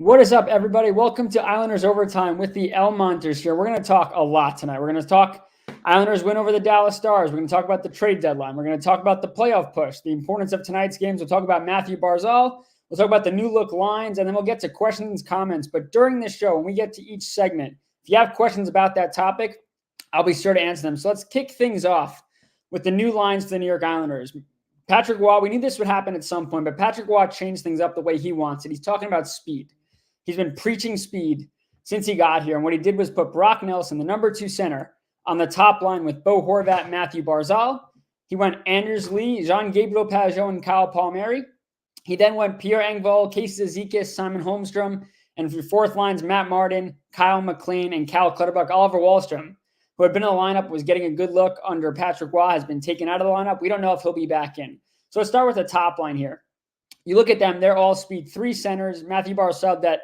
What is up, everybody? Welcome to Islanders Overtime with the Elmonters here. We're going to talk a lot tonight. We're going to talk Islanders win over the Dallas Stars. We're going to talk about the trade deadline. We're going to talk about the playoff push, the importance of tonight's games. We'll talk about Matthew Barzal. We'll talk about the new look lines, and then we'll get to questions, comments. But during this show, when we get to each segment, if you have questions about that topic, I'll be sure to answer them. So let's kick things off with the new lines for the New York Islanders. Patrick Waugh, we knew this would happen at some point, but Patrick Waugh changed things up the way he wants it. He's talking about speed. He's been preaching speed since he got here. And what he did was put Brock Nelson, the number 2 center, on the top line with Bo Horvat, Matthew Barzal. He went Anders Lee, Jean-Gabriel Pageau, and Kyle Palmieri. He then went Pierre Engvall, Casey Zizekas, Simon Holmstrom, and for fourth lines, Matt Martin, Kyle McLean, and Cal Clutterbuck. Oliver Wahlstrom, who had been in the lineup, was getting a good look under Patrick Waugh, has been taken out of the lineup. We don't know if he'll be back in. So let's start with the top line here. You look at them, they're all speed 3 centers. Matthew Barzal, that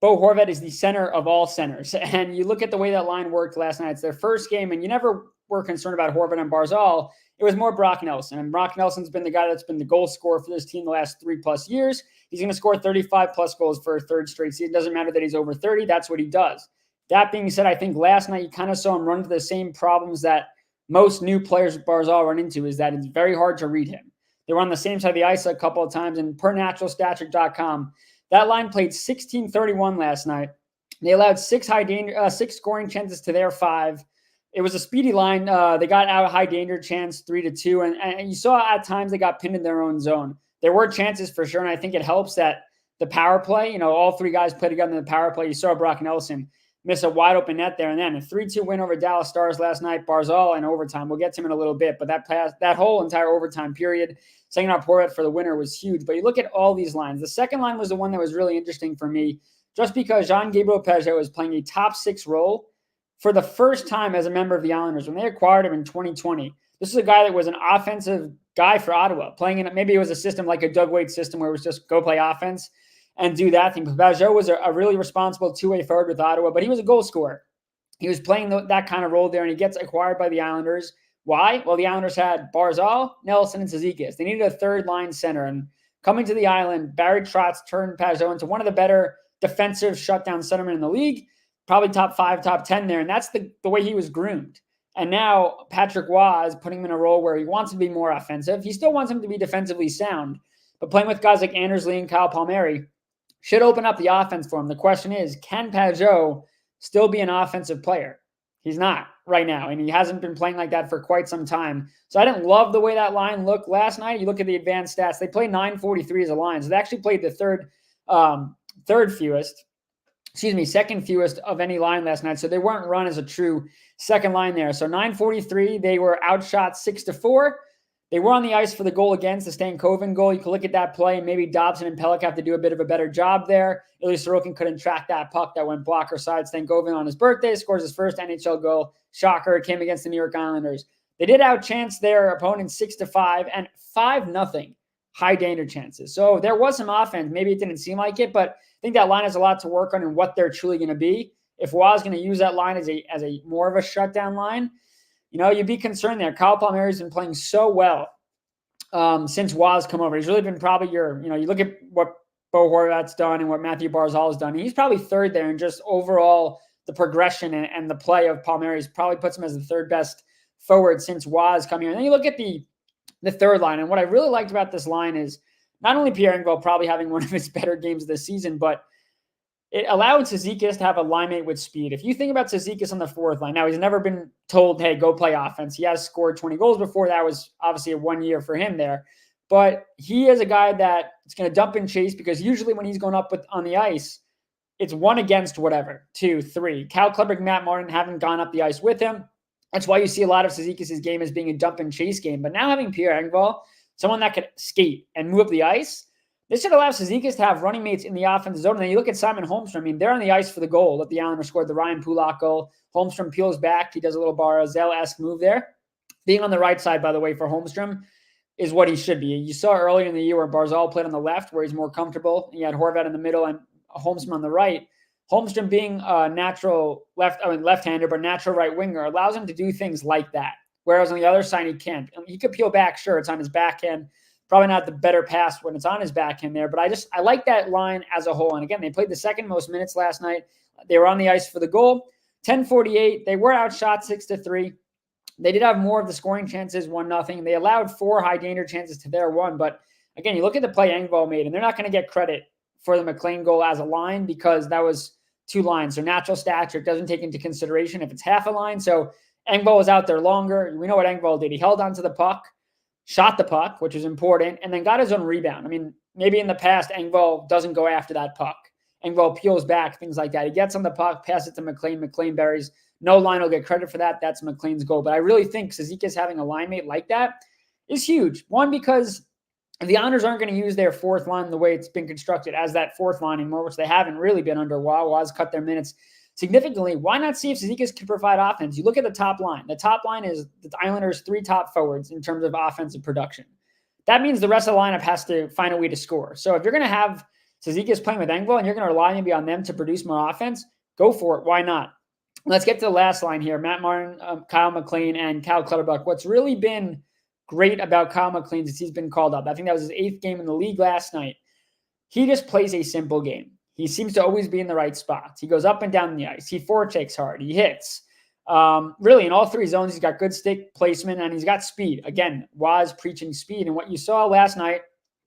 Bo Horvat is the center of all centers. And you look at the way that line worked last night. It's their first game, and you never were concerned about Horvat and Barzal. It was more Brock Nelson. And Brock Nelson's been the guy that's been the goal scorer for this team the last 3+ years. He's going to score 35+ goals for a third straight season. It doesn't matter that he's over 30. That's what he does. That being said, I think last night you kind of saw him run into the same problems that most new players with Barzal run into, is that it's very hard to read him. They were on the same side of the ice a couple of times, and per naturalstatric.com, that line played 16-31 last night. They allowed 6 scoring chances to their 5. It was a speedy line. They got out a high danger chance 3-2, and you saw at times they got pinned in their own zone. There were chances for sure, and I think it helps that the power play, all 3 guys played together in the power play. You saw Brock Nelson miss a wide open net there, and then a 3-2 win over Dallas Stars last night. Barzal in overtime. We'll get to him in a little bit, but that whole entire overtime period, second up Horvat for the winner, was huge. But you look at all these lines. The second line was the one that was really interesting for me, just because Jean-Gabriel Pageau was playing a top 6 role for the first time as a member of the Islanders. When they acquired him in 2020, this is a guy that was an offensive guy for Ottawa, playing in maybe it was a system like a Doug Weight system where it was just go play offense and do that thing. Pageau was a really responsible 2-way forward with Ottawa, but he was a goal scorer. He was playing that kind of role there, and he gets acquired by the Islanders. Why? Well, the Islanders had Barzal, Nelson, and Zizekas. They needed a third-line center, and coming to the island, Barry Trotz turned Pageau into one of the better defensive shutdown centermen in the league, probably top 5, top 10 there, and that's the way he was groomed. And now Patrick Waugh is putting him in a role where he wants to be more offensive. He still wants him to be defensively sound, but playing with guys like Anders Lee and Kyle Palmieri should open up the offense for him. The question is, can Pageau still be an offensive player? He's not right now, and he hasn't been playing like that for quite some time. So I didn't love the way that line looked last night. You look at the advanced stats. They played 943 as a line. So they actually played the second fewest of any line last night. So they weren't run as a true second line there. So 943, they were outshot 6-4. They were on the ice for the goal against, the Stankoven goal. You can look at that play, and maybe Dobson and Pelech have to do a bit of a better job there. Ilya Sorokin couldn't track that puck that went blocker side. Stankoven on his birthday scores his first NHL goal. Shocker, it came against the New York Islanders. They did outchance their opponent 6-5 and 5-0 high danger chances. So there was some offense. Maybe it didn't seem like it, but I think that line has a lot to work on and what they're truly going to be. If Waugh is going to use that line as a more of a shutdown line, you'd be concerned there. Kyle Palmieri's been playing so well since Waugh's come over. He's really been probably you look at what Bo Horvat's done and what Matthew Barzal has done. He's probably third there, and just overall the progression and the play of Palmieri's probably puts him as the third best forward since Waugh's come here. And then you look at the third line, and what I really liked about this line is not only Pierre Engvall probably having one of his better games this season, but it allowed Zizekas to have a linemate with speed. If you think about Zizekas on the fourth line, now he's never been told, hey, go play offense. He has scored 20 goals before. That was obviously a 1 year for him there. But he is a guy that is going to dump and chase, because usually when he's going up on the ice, it's 1 against whatever, 2, 3. Cal Clutterbuck, Matt Martin haven't gone up the ice with him. That's why you see a lot of Zizekas' game as being a dump and chase game. But now having Pierre Engvall, someone that could skate and move up the ice, this should allow Zizekas to have running mates in the offensive zone. And then you look at Simon Holmstrom. They're on the ice for the goal that the Islanders scored, the Ryan Pulak goal. Holmstrom peels back. He does a little Barzal-esque move there. Being on the right side, by the way, for Holmstrom is what he should be. You saw earlier in the year where Barzal played on the left, where he's more comfortable. You had Horvat in the middle and Holmstrom on the right. Holmstrom being a natural left-hander, but natural right winger, allows him to do things like that. Whereas on the other side, he can't. He could peel back, sure, it's on his backhand, Probably not the better pass when it's on his backhand there, but I like that line as a whole. And again, they played the second most minutes last night. They were on the ice for the goal. 10:48. They were outshot 6-3. They did have more of the scoring chances, 1-0. They allowed 4 high danger chances to their 1. But again, you look at the play Engvall made, and they're not going to get credit for the McLean goal as a line because that was 2 lines. So natural stature doesn't take into consideration if it's half a line. So Engvall was out there longer. We know what Engvall did. He held onto the puck, shot the puck, which is important, and then got his own rebound. I mean, maybe in the past, Engvall doesn't go after that puck. Engvall peels back, things like that. He gets on the puck, passes it to McLean. McLean buries. No line will get credit for that. That's McLean's goal. But I really think Cizikas having a line mate like that is huge. One, because the Islanders aren't going to use their fourth line the way it's been constructed as that fourth line anymore, which they haven't really been under Wah. Wah's cut their minutes significantly. Why not see if Cizikas can provide offense? You look at the top line. The top line is the Islanders' 3 top forwards in terms of offensive production. That means the rest of the lineup has to find a way to score. So if you're going to have Cizikas playing with Engvall and you're going to rely maybe on them to produce more offense, go for it. Why not? Let's get to the last line here. Matt Martin, Kyle McLean, and Cal Clutterbuck. What's really been great about Kyle McLean since he's been called up, I think that was his 8th game in the league last night. He just plays a simple game. He seems to always be in the right spots. He goes up and down the ice. He forechecks hard. He hits. Really, in all 3 zones, he's got good stick placement, and he's got speed. Again, Waz preaching speed. And what you saw last night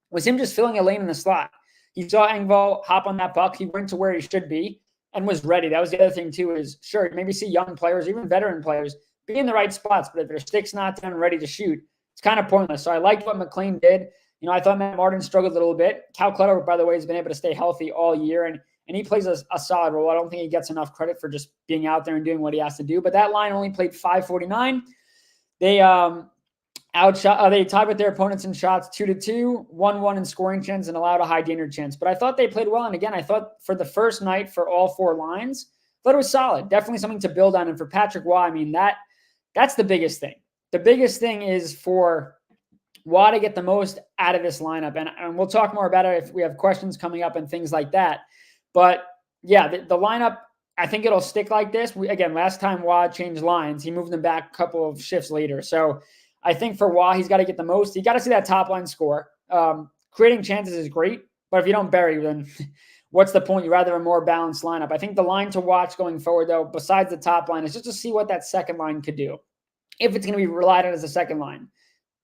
was him just filling a lane in the slot. He saw Engvall hop on that puck. He went to where he should be and was ready. That was the other thing, too, is sure, maybe see young players, even veteran players, be in the right spots. But if their stick's not down and ready to shoot, it's kind of pointless. So I liked what McLean did. You know, I thought Matt Martin struggled a little bit. Cal Clutter, by the way, has been able to stay healthy all year, and he plays a solid role. I don't think he gets enough credit for just being out there and doing what he has to do. But that line only played 5:49. They outshot. They tied with their opponents in shots 2-2, 1-1 in scoring chance, and allowed a high danger chance. But I thought they played well. And again, I thought for the first night for all 4 lines, I thought it was solid. Definitely something to build on. And for Patrick Waugh, I mean, that's the biggest thing. The biggest thing is for Waugh to get the most out of this lineup. And we'll talk more about it if we have questions coming up and things like that. But yeah, the lineup, I think it'll stick like this. Again, last time Waugh changed lines, he moved them back a couple of shifts later. So I think for Waugh, he's got to get the most. You got to see that top line score. Creating chances is great, but if you don't bury, then what's the point? You'd rather have a more balanced lineup. I think the line to watch going forward, though, besides the top line, is just to see what that second line could do. If it's going to be relied on as a second line.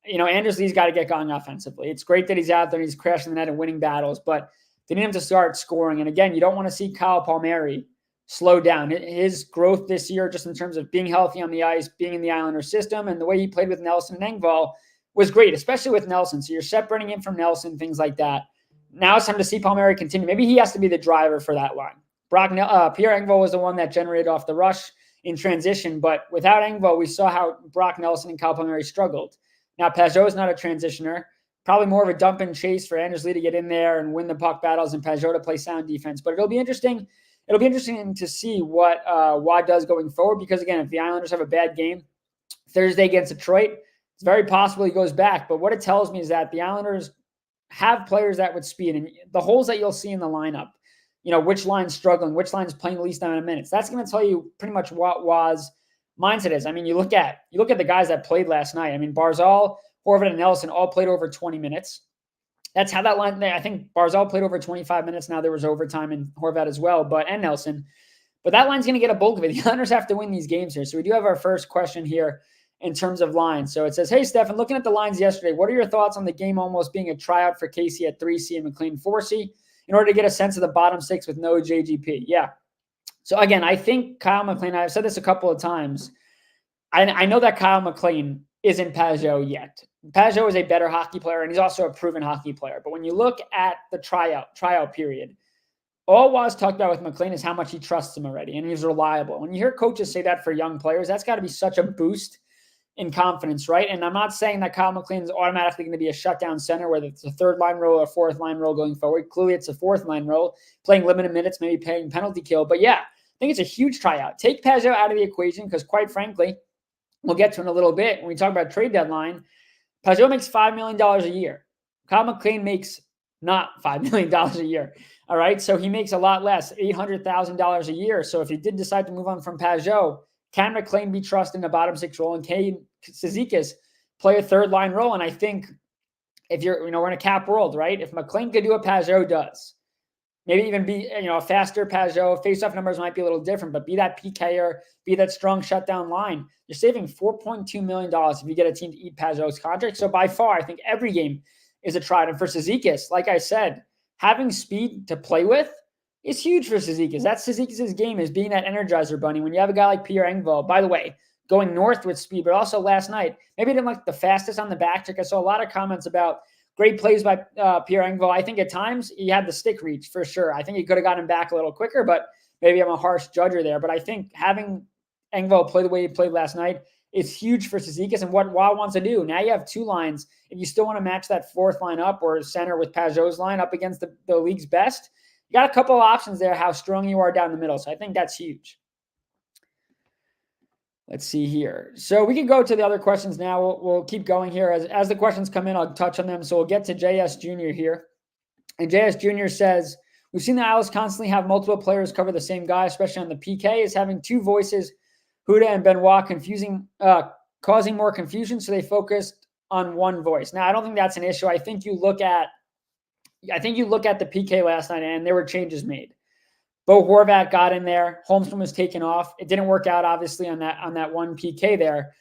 You know, Anders Lee's got to get going offensively. It's great that he's out there and he's crashing the net and winning battles, but they need him to start scoring. And again, you don't want to see Kyle Palmieri slow down. His growth this year, just in terms of being healthy on the ice, being in the Islander system, and the way he played with Nelson and Engvall was great, especially with Nelson. So you're separating him from Nelson, things like that. Now it's time to see Palmieri continue. Maybe he has to be the driver for that line. Pierre Engvall was the one that generated off the rush in transition, but without Engvall, we saw how Brock Nelson and Kyle Palmieri struggled. Now, Pajot is not a transitioner. Probably more of a dump and chase for Anders Lee to get in there and win the puck battles and Pajot to play sound defense. But it'll be interesting. It'll be interesting to see what Waugh does going forward because, again, if the Islanders have a bad game Thursday against Detroit, it's very possible he goes back. But what it tells me is that the Islanders have players that with speed. And the holes that you'll see in the lineup, you know, which line's struggling, which line's playing the least amount of minutes, that's going to tell you pretty much what Waugh's mindset is. I mean, you look at the guys that played last night. I mean, Barzal, Horvat, and Nelson all played over 20 minutes. That's how that line. I think Barzal played over 25 minutes. Now there was overtime in Horvat as well, and Nelson. But that line's going to get a bulk of it. The Islanders have to win these games here. So we do have our first question here in terms of lines. So it says, "Hey, Stefen, looking at the lines yesterday, what are your thoughts on the game almost being a tryout for Casey at 3C and McLean 4C in order to get a sense of the bottom 6 with no JGP?" Yeah. So again, I think Kyle McLean, I've said this a couple of times. I know that Kyle McLean isn't Pajot yet. Pajot is a better hockey player, and he's also a proven hockey player. But when you look at the tryout period, all Waz talked about with McLean is how much he trusts him already, and he's reliable. When you hear coaches say that for young players, that's got to be such a boost in confidence, right? And I'm not saying that Kyle McLean is automatically going to be a shutdown center, whether it's a third line role or a fourth line role going forward. Clearly, it's a fourth line role, playing limited minutes, maybe paying penalty kill. But yeah, I think it's a huge tryout. Take Pajot out of the equation because, quite frankly, we'll get to in a little bit when we talk about trade deadline. Pajot makes $5 million a year. Kyle McLean makes not $5 million a year. All right. So he makes a lot less, $800,000 a year. So if he did decide to move on from Pajot, can McLean be trusted in a bottom 6 role? And can Cizikas play a third line role? And I think if you're, we're in a cap world, right? If McLean could do what Pajot does, maybe even be, a faster Pajot, face-off numbers might be a little different, but be that PKer, be that strong shutdown line. You're saving $4.2 million if you get a team to eat Pajot's contract. So by far, I think every game is a try. And for Cizikas, like I said, having speed to play with is huge for Cizikas. That's Cizikas' game, is being that energizer bunny. When you have a guy like Pierre Engvall, by the way, going north with speed, but also last night, maybe didn't like the fastest on the back check. I saw a lot of comments about great plays by Pierre Engvall. I think at times he had the stick reach for sure. I think he could have gotten back a little quicker, but maybe I'm a harsh judger there. But I think having Engvall play the way he played last night is huge for Cizikas and what Wild wants to do. Now you have two lines. If you still want to match that fourth line up or center with Pajot's line up against the league's best, you got a couple of options there, how strong you are down the middle. So I think that's huge. Let's see here. So we can go to the other questions now. We'll keep going here. As the questions come in, I'll touch on them. So we'll get to JS Jr. here. And JS Jr. says, we've seen the Isles constantly have multiple players cover the same guy, especially on the PK. Is having two voices, Huda and Benoit, causing more confusion, so they focused on one voice. Now, I don't think that's an issue. I think you look at the PK last night, and there were changes made. Bo Horvat got in there. Holmstrom was taken off. It didn't work out, obviously, on that one PK there.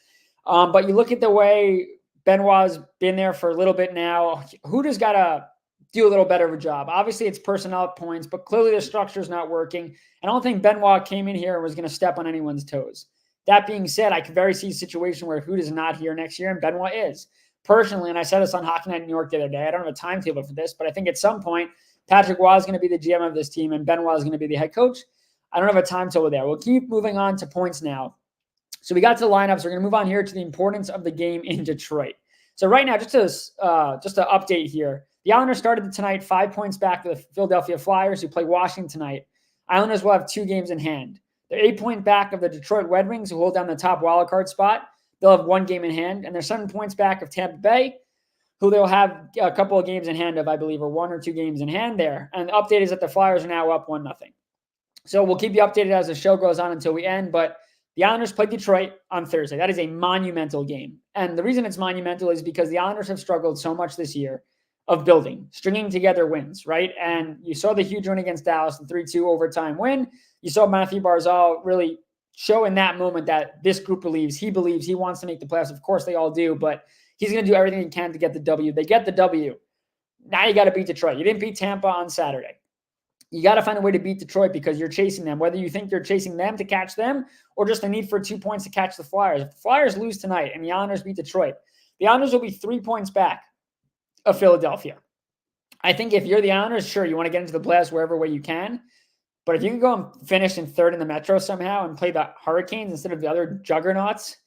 But you look at the way Benoit's been there for a little bit now. Huda's got to do a little better of a job. Obviously, it's personnel points, but clearly the structure is not working. I don't think Benoit came in here and was going to step on anyone's toes. That being said, I could very see a situation where Huda's not here next year and Benoit is. Personally, and I said this on Hockey Night in New York the other day, I don't have a timetable for this, but I think at some point, Patrick Waugh is going to be the GM of this team, and Benoit is going to be the head coach. I don't have a timetable there. We'll keep moving on to points now. So we got to the lineups. We're going to move on here to the importance of the game in Detroit. So right now, just to update here, the Islanders started tonight 5 points back to the Philadelphia Flyers, who play Washington tonight. Islanders will have 2 games in hand. They're 8 points back of the Detroit Red Wings, who hold down the top wildcard spot. They'll have 1 game in hand, and they're 7 points back of Tampa Bay, who they'll have a couple of games in hand of, I believe, or 1 or 2 games in hand there. And the update is that the Flyers are now up 1-0. So we'll keep you updated as the show goes on until we end. But the Islanders play Detroit on Thursday. That is a monumental game. And the reason it's monumental is because the Islanders have struggled so much this year of building, stringing together wins, right? And you saw the huge win against Dallas, the 3-2 overtime win. You saw Matthew Barzal really show in that moment that this group believes, he wants to make the playoffs. Of course, they all do, but he's going to do everything he can to get the W. They get the W. Now you got to beat Detroit. You didn't beat Tampa on Saturday. You got to find a way to beat Detroit because you're chasing them, whether you think you're chasing them to catch them or just a need for 2 points to catch the Flyers. If the Flyers lose tonight and the Islanders beat Detroit, the Islanders will be 3 points back of Philadelphia. I think if you're the Islanders, sure, you want to get into the playoffs wherever way you can. But if you can go and finish in third in the Metro somehow and play the Hurricanes instead of the other juggernauts,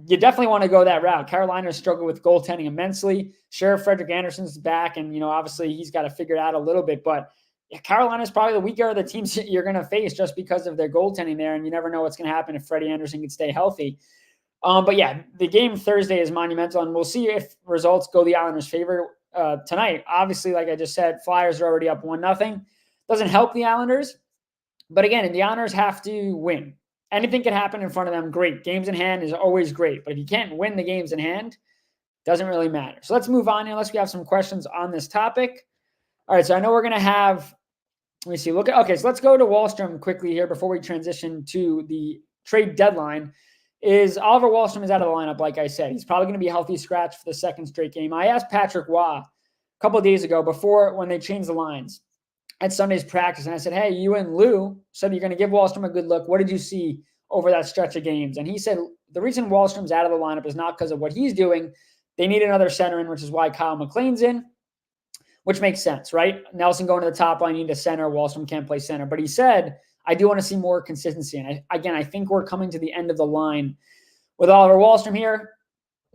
you definitely want to go that route. Carolina struggled with goaltending immensely. Sure, Frederick Anderson's back, and obviously he's got to figure it out a little bit. But Carolina's probably the weaker of the teams you're going to face just because of their goaltending there, and you never know what's going to happen if Freddie Anderson can stay healthy. But yeah, the game Thursday is monumental, and we'll see if results go the Islanders' favor tonight. Obviously, like I just said, Flyers are already up 1-0. Doesn't help the Islanders, but again, the Islanders have to win. Anything can happen in front of them, great. Games in hand is always great, but if you can't win the games in hand, doesn't really matter. So let's move on unless we have some questions on this topic. All right, so I know we're going to have, let me see. Okay, so let's go to Wahlstrom quickly here before we transition to the trade deadline. Oliver Wahlstrom is out of the lineup, like I said. He's probably going to be a healthy scratch for the second straight game. I asked Patrick Waugh a couple of days ago when they changed the lines at Sunday's practice, and I said, hey, you and Lou said you're going to give Wahlstrom a good look. What did you see over that stretch of games? And he said the reason Wahlstrom's out of the lineup is not because of what he's doing. They need another center in, which is why Kyle McLean's in, which makes sense, right? Nelson going to the top line, you need a center. Wahlstrom can't play center. But he said, I do want to see more consistency. And I think we're coming to the end of the line with Oliver Wahlstrom here.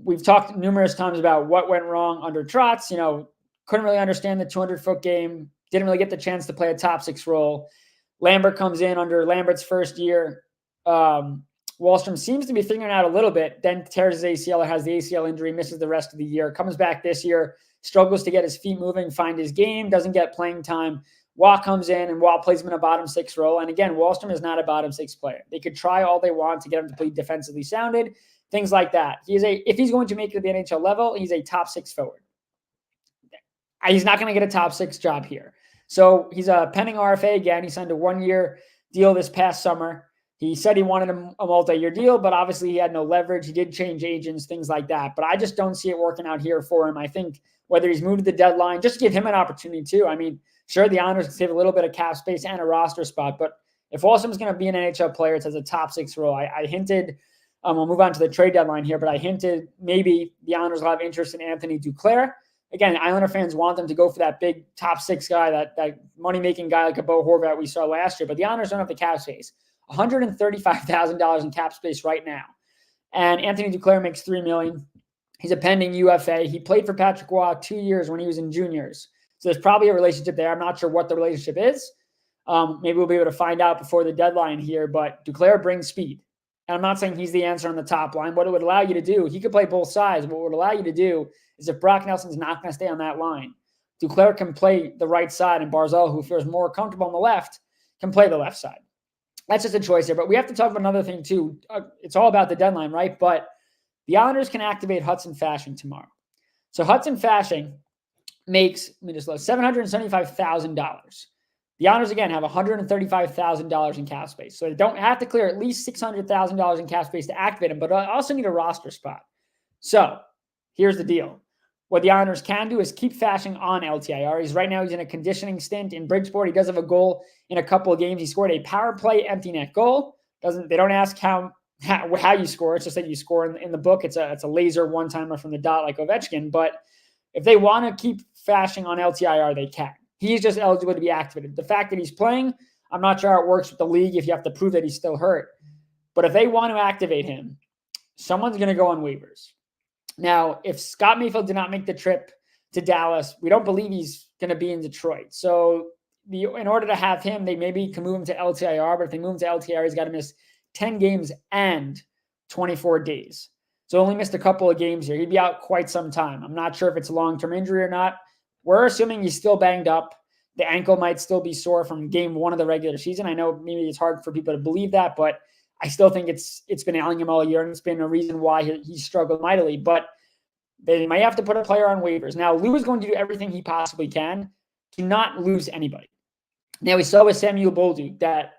We've talked numerous times about what went wrong under Trotz. Couldn't really understand the 200-foot game. Didn't really get the chance to play a top 6 role. Lambert comes in under Lambert's first year. Wahlstrom seems to be figuring out a little bit, then tears his ACL or has the ACL injury, misses the rest of the year, comes back this year, struggles to get his feet moving, find his game, doesn't get playing time. Waugh comes in, and Waugh plays him in a bottom 6 role. And again, Wahlstrom is not a bottom 6 player. They could try all they want to get him to play defensively sounded, things like that. If he's going to make it to the NHL level, he's a top 6 forward. he's not going to get a top 6 job here. So he's a pending RFA again. He signed a 1-year deal this past summer. He said he wanted a multi-year deal, but obviously he had no leverage. He did change agents, things like that. But I just don't see it working out here for him. I think whether he's moved to the deadline, just give him an opportunity too. I mean, sure, the Islanders can save a little bit of cap space and a roster spot, but if Wahlstrom's going to be an NHL player, it's as a top 6 role. I hinted, we'll move on to the trade deadline here, but I hinted maybe the Islanders will have interest in Anthony Duclair. Again, Islander fans want them to go for that big top 6 guy, that money-making guy like a Bo Horvat we saw last year, but the Islanders don't have the cap space. $135,000 in cap space right now. And Anthony Duclair makes $3 million. He's a pending UFA. He played for Patrick Roy 2 years when he was in juniors. So there's probably a relationship there. I'm not sure what the relationship is. Maybe we'll be able to find out before the deadline here, but Duclair brings speed. And I'm not saying he's the answer on the top line. What it would allow you to do, he could play both sides. What it would allow you to do is if Brock Nelson's not going to stay on that line, Duclair can play the right side, and Barzal, who feels more comfortable on the left, can play the left side. That's just a choice here. But we have to talk about another thing, too. It's all about the deadline, right? But the Islanders can activate Hudson Fasching tomorrow. So Hudson Fasching makes, let me just look, $775,000. The Islanders, again, have $135,000 in cap space. So they don't have to clear at least $600,000 in cap space to activate him, but I also need a roster spot. So here's the deal. What the Islanders can do is keep Fasching on LTIR. Right now he's in a conditioning stint in Bridgeport. He does have a goal in a couple of games. He scored a power play empty net goal. They don't ask how you score. It's just that you score in the book. It's a laser one-timer from the dot like Ovechkin. But if they want to keep Fasching on LTIR, they can. He's just eligible to be activated. The fact that he's playing, I'm not sure how it works with the league if you have to prove that he's still hurt. But if they want to activate him, someone's going to go on waivers. Now, if Scott Mayfield did not make the trip to Dallas, we don't believe he's going to be in Detroit. So in order to have him, they maybe can move him to LTIR, but if they move him to LTIR, he's got to miss 10 games and 24 days. So only missed a couple of games here. He'd be out quite some time. I'm not sure if it's a long-term injury or not. We're assuming he's still banged up. The ankle might still be sore from game 1 of the regular season. I know maybe it's hard for people to believe that, but I still think it's been ailing him all year, and it's been a reason why he struggled mightily. But they might have to put a player on waivers. Now, Lou is going to do everything he possibly can to not lose anybody. Now, we saw with Samuel Bolduc that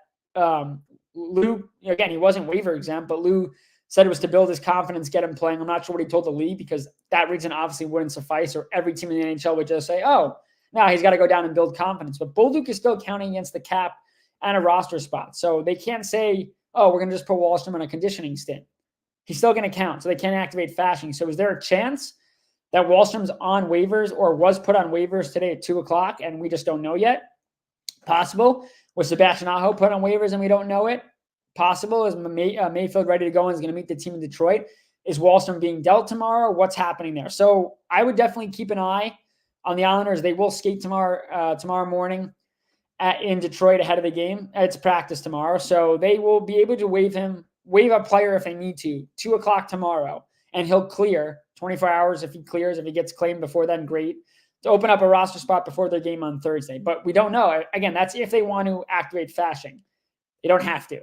Lou, again, he wasn't waiver exempt, but Lou said it was to build his confidence, get him playing. I'm not sure what he told the league because that reason obviously wouldn't suffice, or every team in the NHL would just say, oh, now he's got to go down and build confidence. But Bolduc is still counting against the cap and a roster spot. So they can't say, oh, we're going to just put Wahlstrom on a conditioning stint. He's still going to count, so they can't activate Fasching. So is there a chance that Wahlstrom's on waivers or was put on waivers today at 2 o'clock and we just don't know yet? Possible. Was Sebastian Aho put on waivers and we don't know it? Possible. Is Mayfield ready to go and is going to meet the team in Detroit? Is Wahlstrom being dealt tomorrow? What's happening there? So I would definitely keep an eye on the Islanders. They will skate tomorrow morning in Detroit ahead of the game. It's practice tomorrow. So they will be able to waive a player if they need to, 2 o'clock tomorrow, and he'll clear 24 hours if he clears. If he gets claimed before then, great. To open up a roster spot before their game on Thursday. But we don't know. Again, that's if they want to activate Fasching. They don't have to.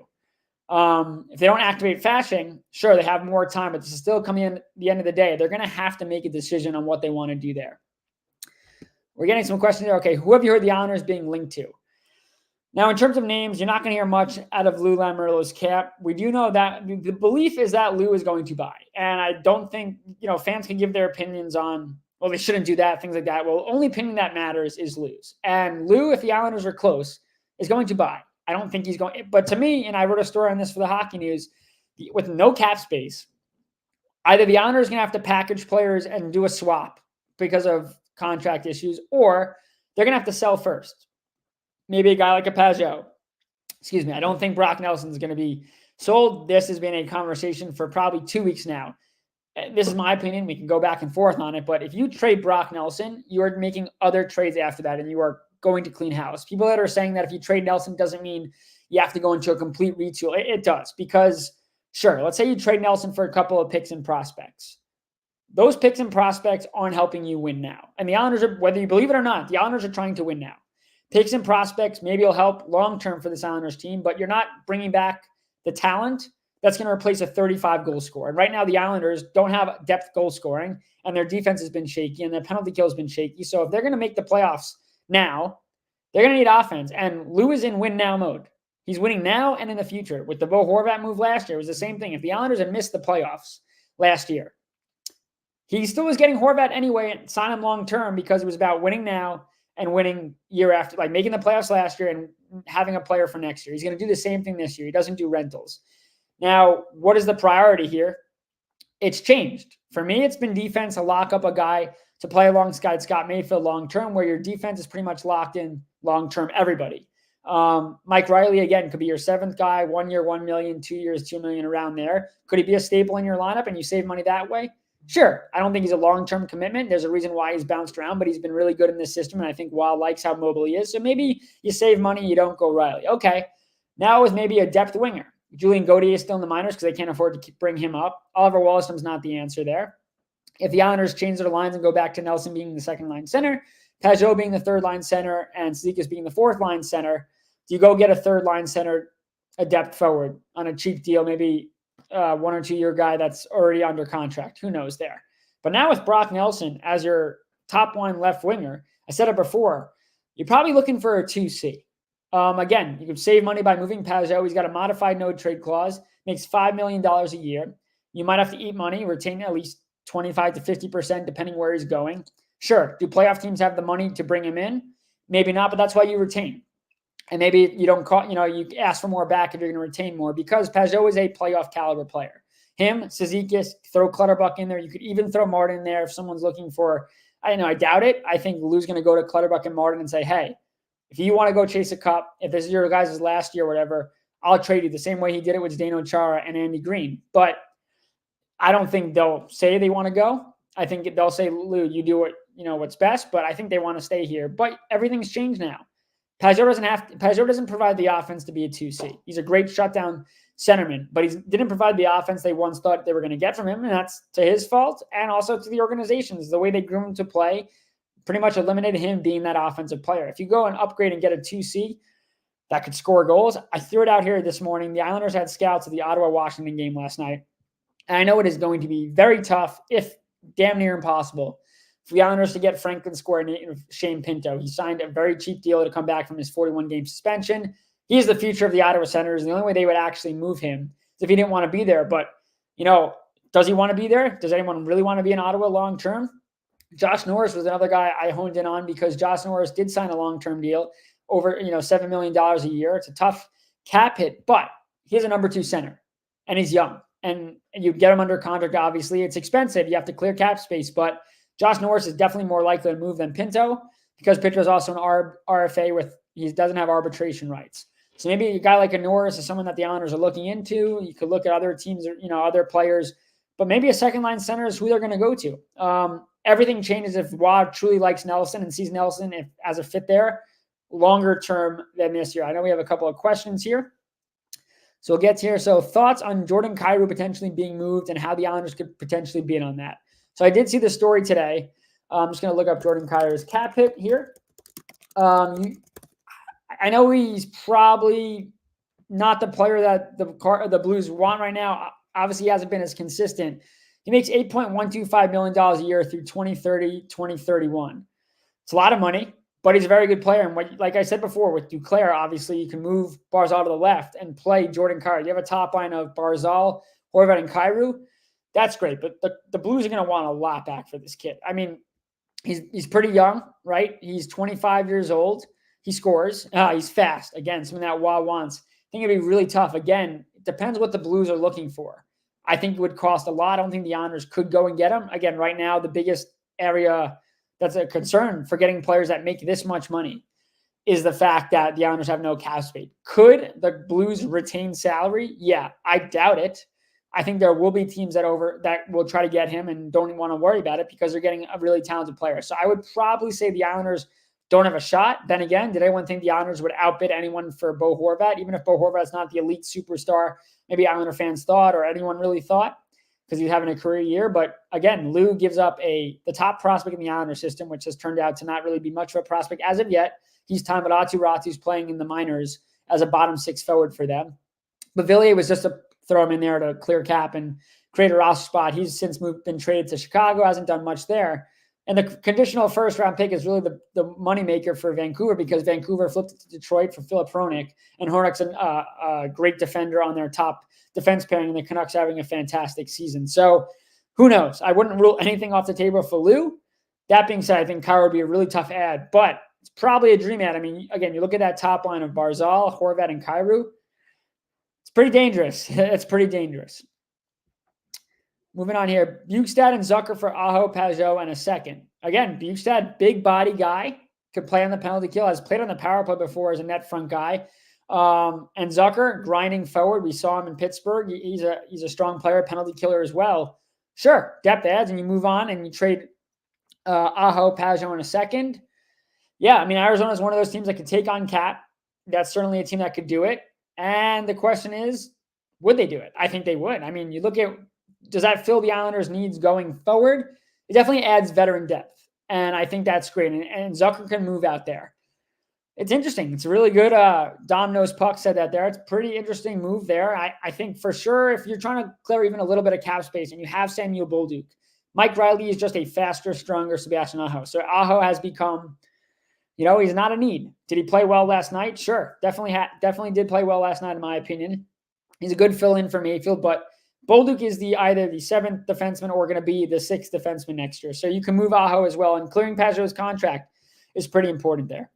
If they don't activate Fasching, sure, they have more time, but this is still coming in at the end of the day. They're going to have to make a decision on what they want to do there. We're getting some questions there. Okay, who have you heard the Islanders being linked to? Now, in terms of names, you're not going to hear much out of Lou Lamoriello's camp. We do know that the belief is that Lou is going to buy. And I don't think, fans can give their opinions on, well, they shouldn't do that, things like that. Well, the only opinion that matters is Lou's. And Lou, if the Islanders are close, is going to buy. I don't think he's going, but to me, and I wrote a story on this for the Hockey News, with no cap space, either the Islanders are going to have to package players and do a swap because of contract issues, or they're going to have to sell first. Maybe a guy like a Pajot. Excuse me. I don't think Brock Nelson is going to be sold. This has been a conversation for probably 2 weeks now. This is my opinion. We can go back and forth on it, but if you trade Brock Nelson, you are making other trades after that, and you are going to clean house. People that are saying that if you trade Nelson doesn't mean you have to go into a complete retool. It does, because sure, let's say you trade Nelson for a couple of picks and prospects. Those picks and prospects aren't helping you win now. And the Islanders are, whether you believe it or not, the Islanders are trying to win now. Picks and prospects maybe will help long-term for this Islanders team, but you're not bringing back the talent that's going to replace a 35 goal scorer. And right now, the Islanders don't have depth goal scoring, and their defense has been shaky, and their penalty kill has been shaky. So if they're going to make the playoffs now, they're going to need offense. And Lou is in win now mode. He's winning now and in the future. With the Bo Horvat move last year, it was the same thing. If the Islanders had missed the playoffs last year, he still was getting Horvat anyway and sign him long term because it was about winning now and winning year after, like making the playoffs last year and having a player for next year. He's going to do the same thing this year. He doesn't do rentals. Now, what is the priority here? It's changed. For me, it's been defense to lock up a guy to play alongside Scott Mayfield long term, where your defense is pretty much locked in long term. Everybody. Mike Riley, again, could be your seventh guy, 1 year, $1 million, 2 years, $2 million, around there. Could he be a staple in your lineup and you save money that way? Sure. I don't think he's a long-term commitment. There's a reason why he's bounced around, but he's been really good in this system. And I think Wild likes how mobile he is. So maybe you save money, you don't go Riley. Okay. Now is maybe a depth winger. Julian Gauthier is still in the minors because they can't afford to bring him up. Oliver Wahlstrom's not the answer there. If the Islanders change their lines and go back to Nelson being the second-line center, Pajot being the third-line center, and Zikas being the fourth-line center, do you go get a third-line center, a depth forward on a cheap deal, maybe 1 or 2 year guy that's already under contract? Who knows there? But now with Brock Nelson as your top-line left winger, I said it before, you're probably looking for a 2C. Again, you can save money by moving Pajot. He's got a modified no trade clause, makes $5 million a year. You might have to eat money, retain at least 25 to 50%, depending where he's going. Sure. Do playoff teams have the money to bring him in? Maybe not, but that's why you retain. And maybe you don't call, you ask for more back if you're going to retain more, because Pajot is a playoff caliber player. Him, Cizikas, throw Clutterbuck in there. You could even throw Martin in there if someone's looking for, I doubt it. I think Lou's going to go to Clutterbuck and Martin and say, hey, if you want to go chase a cup, if this is your guys' last year or whatever, I'll trade you the same way he did it with Zdeno Chara and Andy Green. But I don't think they'll say they want to go. I think they'll say, Lou, you do what, what's best, but I think they want to stay here. But everything's changed now. Pajot doesn't provide the offense to be a 2C. He's a great shutdown centerman, but he didn't provide the offense they once thought they were going to get from him, and that's to his fault and also to the organization's. The way they grew him to play pretty much eliminated him being that offensive player. If you go and upgrade and get a 2C that could score goals, I threw it out here this morning. The Islanders had scouts at the Ottawa-Washington game last night, and I know it is going to be very tough, if damn near impossible, for the Islanders to get Franklin Square and Shane Pinto. He signed a very cheap deal to come back from his 41-game suspension. He's the future of the Ottawa Senators, and the only way they would actually move him is if he didn't want to be there. But, does he want to be there? Does anyone really want to be in Ottawa long-term? Josh Norris was another guy I honed in on because Josh Norris did sign a long-term deal over, $7 million a year. It's a tough cap hit, but he's a number 2 center, and he's young. And you get him under contract, obviously. It's expensive. You have to clear cap space, but Josh Norris is definitely more likely to move than Pinto because Pinto is also an RFA he doesn't have arbitration rights. So maybe a guy like a Norris is someone that the Islanders are looking into. You could look at other teams or, other players, but maybe a second-line center is who they're going to go to. Everything changes if Waugh truly likes Nelson and sees Nelson as a fit there longer term than this year. I know we have a couple of questions here, so we'll get to here. So thoughts on Jordan Kyrou potentially being moved and how the Islanders could potentially be in on that. So I did see the story today. I'm just going to look up Jordan Kyrou's cap hit here. I know he's probably not the player that the Blues want right now. Obviously, he hasn't been as consistent. He makes $8.125 million a year through 2030, 2031. It's a lot of money, but he's a very good player. And like I said before, with Duclair, obviously, you can move Barzal to the left and play Jordan Kyrou. You have a top line of Barzal, Horvat, and Kyrou. That's great, but the Blues are going to want a lot back for this kid. I mean, he's pretty young, right? He's 25 years old. He scores. He's fast. Again, something that Waugh wants. I think it'd be really tough. Again, it depends what the Blues are looking for. I think it would cost a lot. I don't think the Islanders could go and get him. Again, right now, the biggest area that's a concern for getting players that make this much money is the fact that the Islanders have no cap space. Could the Blues retain salary? Yeah, I doubt it. I think there will be teams that will try to get him and don't even want to worry about it because they're getting a really talented player. So I would probably say the Islanders don't have a shot. Then again, did anyone think the Islanders would outbid anyone for Bo Horvat? Even if Bo Horvat's not the elite superstar, maybe Islander fans thought or anyone really thought because he's having a career year. But again, Lou gives up the top prospect in the Islander system, which has turned out to not really be much of a prospect as of yet. He's Tamaratu Ratu's playing in the minors as a bottom 6 forward for them. But Villiers was just a throw him in there to clear cap and create a roster spot. He's since been traded to Chicago, hasn't done much there. And the conditional first-round pick is really the moneymaker for Vancouver because Vancouver flipped it to Detroit for Philip Hronek, and Hronek's a great defender on their top defense pairing, and the Canucks are having a fantastic season. So who knows? I wouldn't rule anything off the table for Lou. That being said, I think Kyrou would be a really tough ad, but it's probably a dream ad. I mean, again, you look at that top line of Barzal, Horvat, and Kyrou. It's pretty dangerous. It's pretty dangerous. Moving on here, Bjugstad and Zucker for Aho, Pajot, and a second. Again, Bjugstad, big body guy, could play on the penalty kill, has played on the power play before as a net front guy. And Zucker, grinding forward. We saw him in Pittsburgh. He's a strong player, penalty killer as well. Sure, depth adds, and you move on and you trade Aho, Pajot, in a second. Yeah, I mean, Arizona is one of those teams that could take on Cap. That's certainly a team that could do it. And the question is, would they do it? I think they would. I mean, you look at, does that fill the Islanders' needs going forward? It definitely adds veteran depth. And I think that's great. And Zucker can move out there. It's interesting. It's a really good, Domino's Puck said that there. It's a pretty interesting move there. I think for sure, if you're trying to clear even a little bit of cap space and you have Samuel Bolduc, Mike Riley is just a faster, stronger Sebastian Aho. So Aho has become, he's not a need. Did he play well last night? Sure. Definitely did play well last night, in my opinion. He's a good fill-in for Mayfield, but Bolduc is either the 7th defenseman or going to be the 6th defenseman next year. So you can move Aho as well, and clearing Pajot's contract is pretty important there.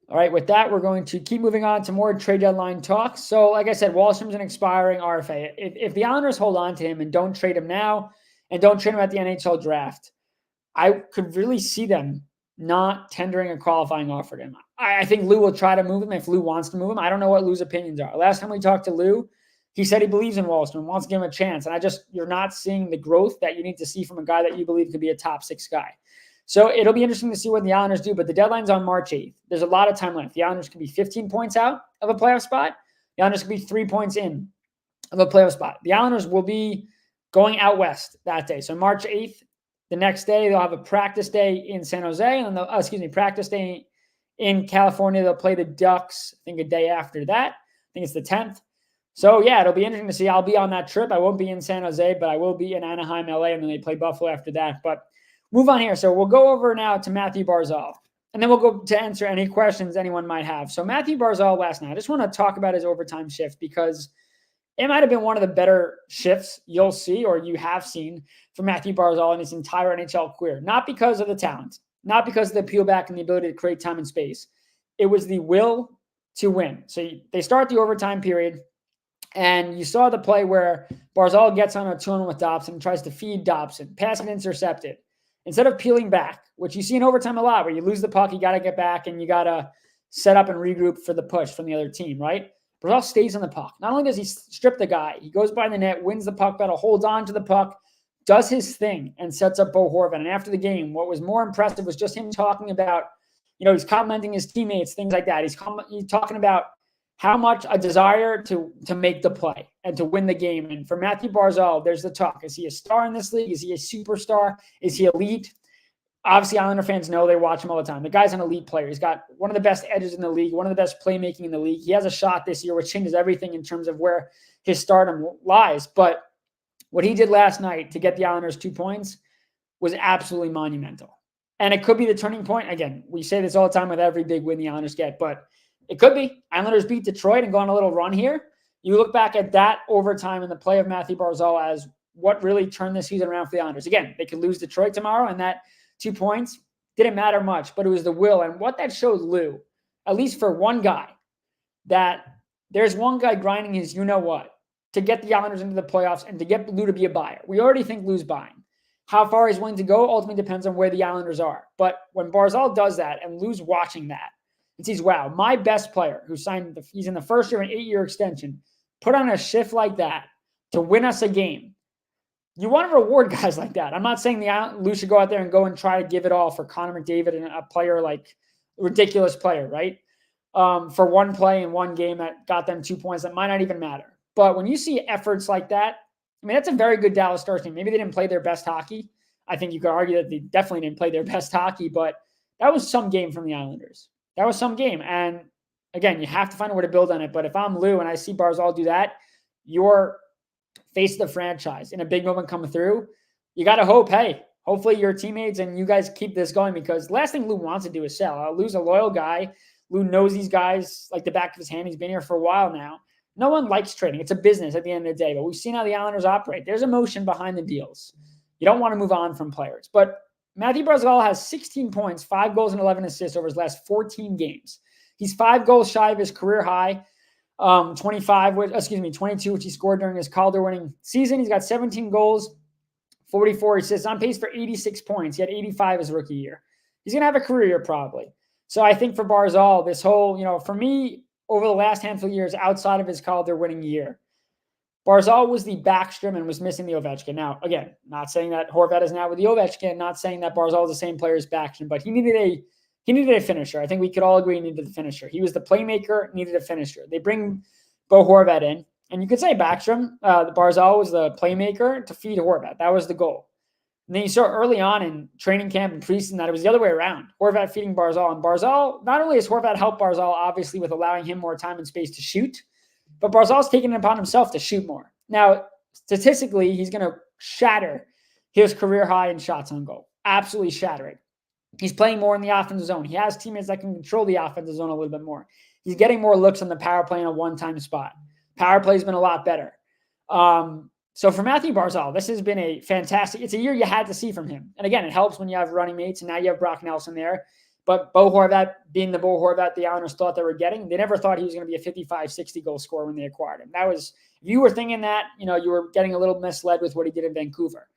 All right, with that, we're going to keep moving on to more trade deadline talk. So like I said, Wahlstrom's an expiring RFA. If the Islanders hold on to him and don't trade him now and don't trade him at the NHL draft, I could really see them not tendering a qualifying offer to him. I think Lou will try to move him if Lou wants to move him. I don't know what Lou's opinions are. Last time we talked to Lou, he said he believes in Wahlstrom, wants to give him a chance. And you're not seeing the growth that you need to see from a guy that you believe could be a top 6 guy. So it'll be interesting to see what the Islanders do, but the deadline's on March 8th. There's a lot of time left. The Islanders could be 15 points out of a playoff spot. The Islanders could be 3 points in of a playoff spot. The Islanders will be going out west that day. So March 8th, the next day, they'll have a practice day in San Jose, and then practice day in California. They'll play the Ducks, I think, a day after that. I think it's the 10th. So, yeah, it'll be interesting to see. I'll be on that trip. I won't be in San Jose, but I will be in Anaheim, LA, and then they play Buffalo after that. But move on here. So we'll go over now to Matthew Barzal, and then we'll go to answer any questions anyone might have. So Matthew Barzal last night, I just want to talk about his overtime shift because it might have been one of the better shifts you'll see or you have seen from Matthew Barzal in his entire NHL career. Not because of the talent, not because of the peel back and the ability to create time and space. It was the will to win. So they start the overtime period, and you saw the play where Barzal gets on a 2-on-1 with Dobson and tries to feed Dobson, pass and intercepted. Instead of peeling back, which you see in overtime a lot, where you lose the puck, you got to get back, and you got to set up and regroup for the push from the other team, right? Barzal stays on the puck. Not only does he strip the guy, he goes by the net, wins the puck battle, holds on to the puck, does his thing, and sets up Bo Horvat. And after the game, what was more impressive was just him talking about, he's complimenting his teammates, things like that. He's talking about how much a desire to make the play and to win the game. And for Matthew Barzal, there's the talk. Is he a star in this league? Is he a superstar? Is he elite? Obviously, Islander fans know, they watch him all the time. The guy's an elite player. He's got one of the best edges in the league, one of the best playmaking in the league. He has a shot this year, which changes everything in terms of where his stardom lies. But what he did last night to get the Islanders 2 points was absolutely monumental. And it could be the turning point. Again, we say this all the time with every big win the Islanders get, but it could be. Islanders beat Detroit and go on a little run here. You look back at that overtime and the play of Matthew Barzal as what really turned the season around for the Islanders. Again, they could lose Detroit tomorrow, and that 2 points didn't matter much, but it was the will. And what that showed Lou, at least for one guy, that there's one guy grinding his you-know-what to get the Islanders into the playoffs and to get Lou to be a buyer. We already think Lou's buying. How far he's willing to go ultimately depends on where the Islanders are. But when Barzal does that and Lou's watching that, and sees, wow, my best player who signed, he's in the first year of an 8-year extension, put on a shift like that to win us a game. You want to reward guys like that. I'm not saying Lou should go out there and go and try to give it all for Connor McDavid and a player like a ridiculous player, right? For one play in one game that got them 2 points that might not even matter. But when you see efforts like that, I mean, that's a very good Dallas Stars team. Maybe they didn't play their best hockey. I think you could argue that they definitely didn't play their best hockey, but that was some game from the Islanders. That was some game. And again, you have to find a way to build on it. But if I'm Lou and I see Barzal do that, you're face of the franchise in a big moment coming through. You got to hope, hey, hopefully your teammates and you guys keep this going, because the last thing Lou wants to do is sell. Lou's a loyal guy. Lou knows these guys like the back of his hand. He's been here for a while now. No one likes trading. It's a business at the end of the day, but we've seen how the Islanders operate. There's emotion behind the deals. You don't want to move on from players. But Matthew Barzal has 16 points, 5 goals, and 11 assists over his last 14 games. He's 5 goals shy of his career high, 22, which he scored during his Calder-winning season. He's got 17 goals, 44 assists, on pace for 86 points. He had 85 his rookie year. He's going to have a career year probably. So I think for Barzal, this whole, for me, over the last handful of years outside of his Calder-winning year, Barzal was the Backstrom and was missing the Ovechkin. Now, again, not saying that Horvat is now with the Ovechkin, not saying that Barzal is the same player as Backstrom, but he needed a finisher. I think we could all agree he needed a finisher. He was the playmaker, needed a finisher. They bring Bo Horvat in, and you could say Backstrom, the Barzal was the playmaker to feed Horvat. That was the goal. And then you saw early on in training camp and preseason that it was the other way around. Horvat feeding Barzal. And Barzal, not only has Horvat helped Barzal, obviously, with allowing him more time and space to shoot, but Barzal's taking it upon himself to shoot more. Now, statistically, he's going to shatter his career high in shots on goal. Absolutely shatter it. He's playing more in the offensive zone. He has teammates that can control the offensive zone a little bit more. He's getting more looks on the power play in a one-time spot. Power play has been a lot better. So for Matthew Barzal, this has been a fantastic, it's a year you had to see from him. And again, it helps when you have running mates, and now you have Brock Nelson there. But Bo Horvat, being the Bo Horvat the Islanders thought they were getting, they never thought he was going to be a 55, 60 goal scorer when they acquired him. That was, if you were thinking that, you were getting a little misled with what he did in Vancouver.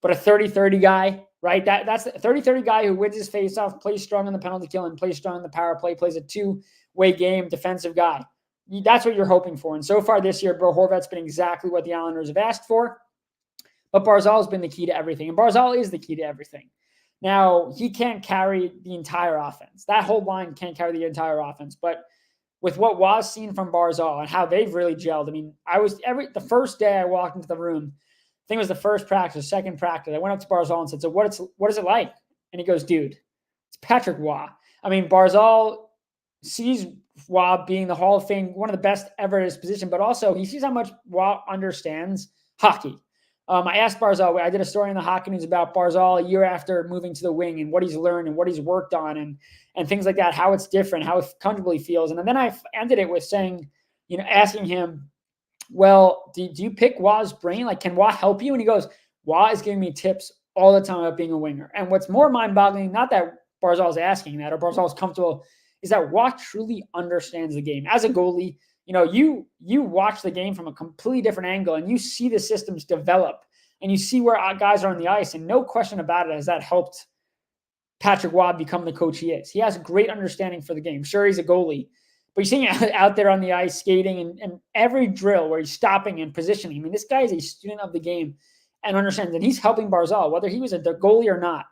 But a 30-30 guy, right? That's a 30-30 guy who wins his faceoff, plays strong in the penalty kill, and plays strong in the power play, plays a two-way game, defensive guy. That's what you're hoping for. And so far this year, Bo Horvat's been exactly what the Islanders have asked for. But Barzal has been the key to everything. And Barzal is the key to everything. Now, he can't carry the entire offense. That whole line can't carry the entire offense. But with what was seen from Barzal and how they've really gelled, I mean, the first day I walked into the room, I think it was the first practice, second practice, I went up to Barzal and said, so what is it like? And he goes, dude, it's Patrick Waugh. I mean, Barzal sees Waugh being the Hall of Fame, one of the best ever at his position, but also he sees how much Waugh understands hockey. I asked Barzal, I did a story in the Hockey News about Barzal a year after moving to the wing and what he's learned and what he's worked on and things like that, how it's different, how comfortable he feels. And then I ended it with saying, asking him, well, do you pick Waugh's brain? Like, can Waugh help you? And he goes, Waugh is giving me tips all the time about being a winger. And what's more mind-boggling, not that Barzal's asking that or Barzal's comfortable, is that Waugh truly understands the game. As a goalie, you watch the game from a completely different angle and you see the systems develop and you see where guys are on the ice. And no question about it, has that helped Patrick Waugh become the coach he is. He has a great understanding for the game. Sure, he's a goalie, but you're seeing out there on the ice skating and every drill where he's stopping and positioning. I mean, this guy is a student of the game and understands that he's helping Barzal, whether he was a goalie or not.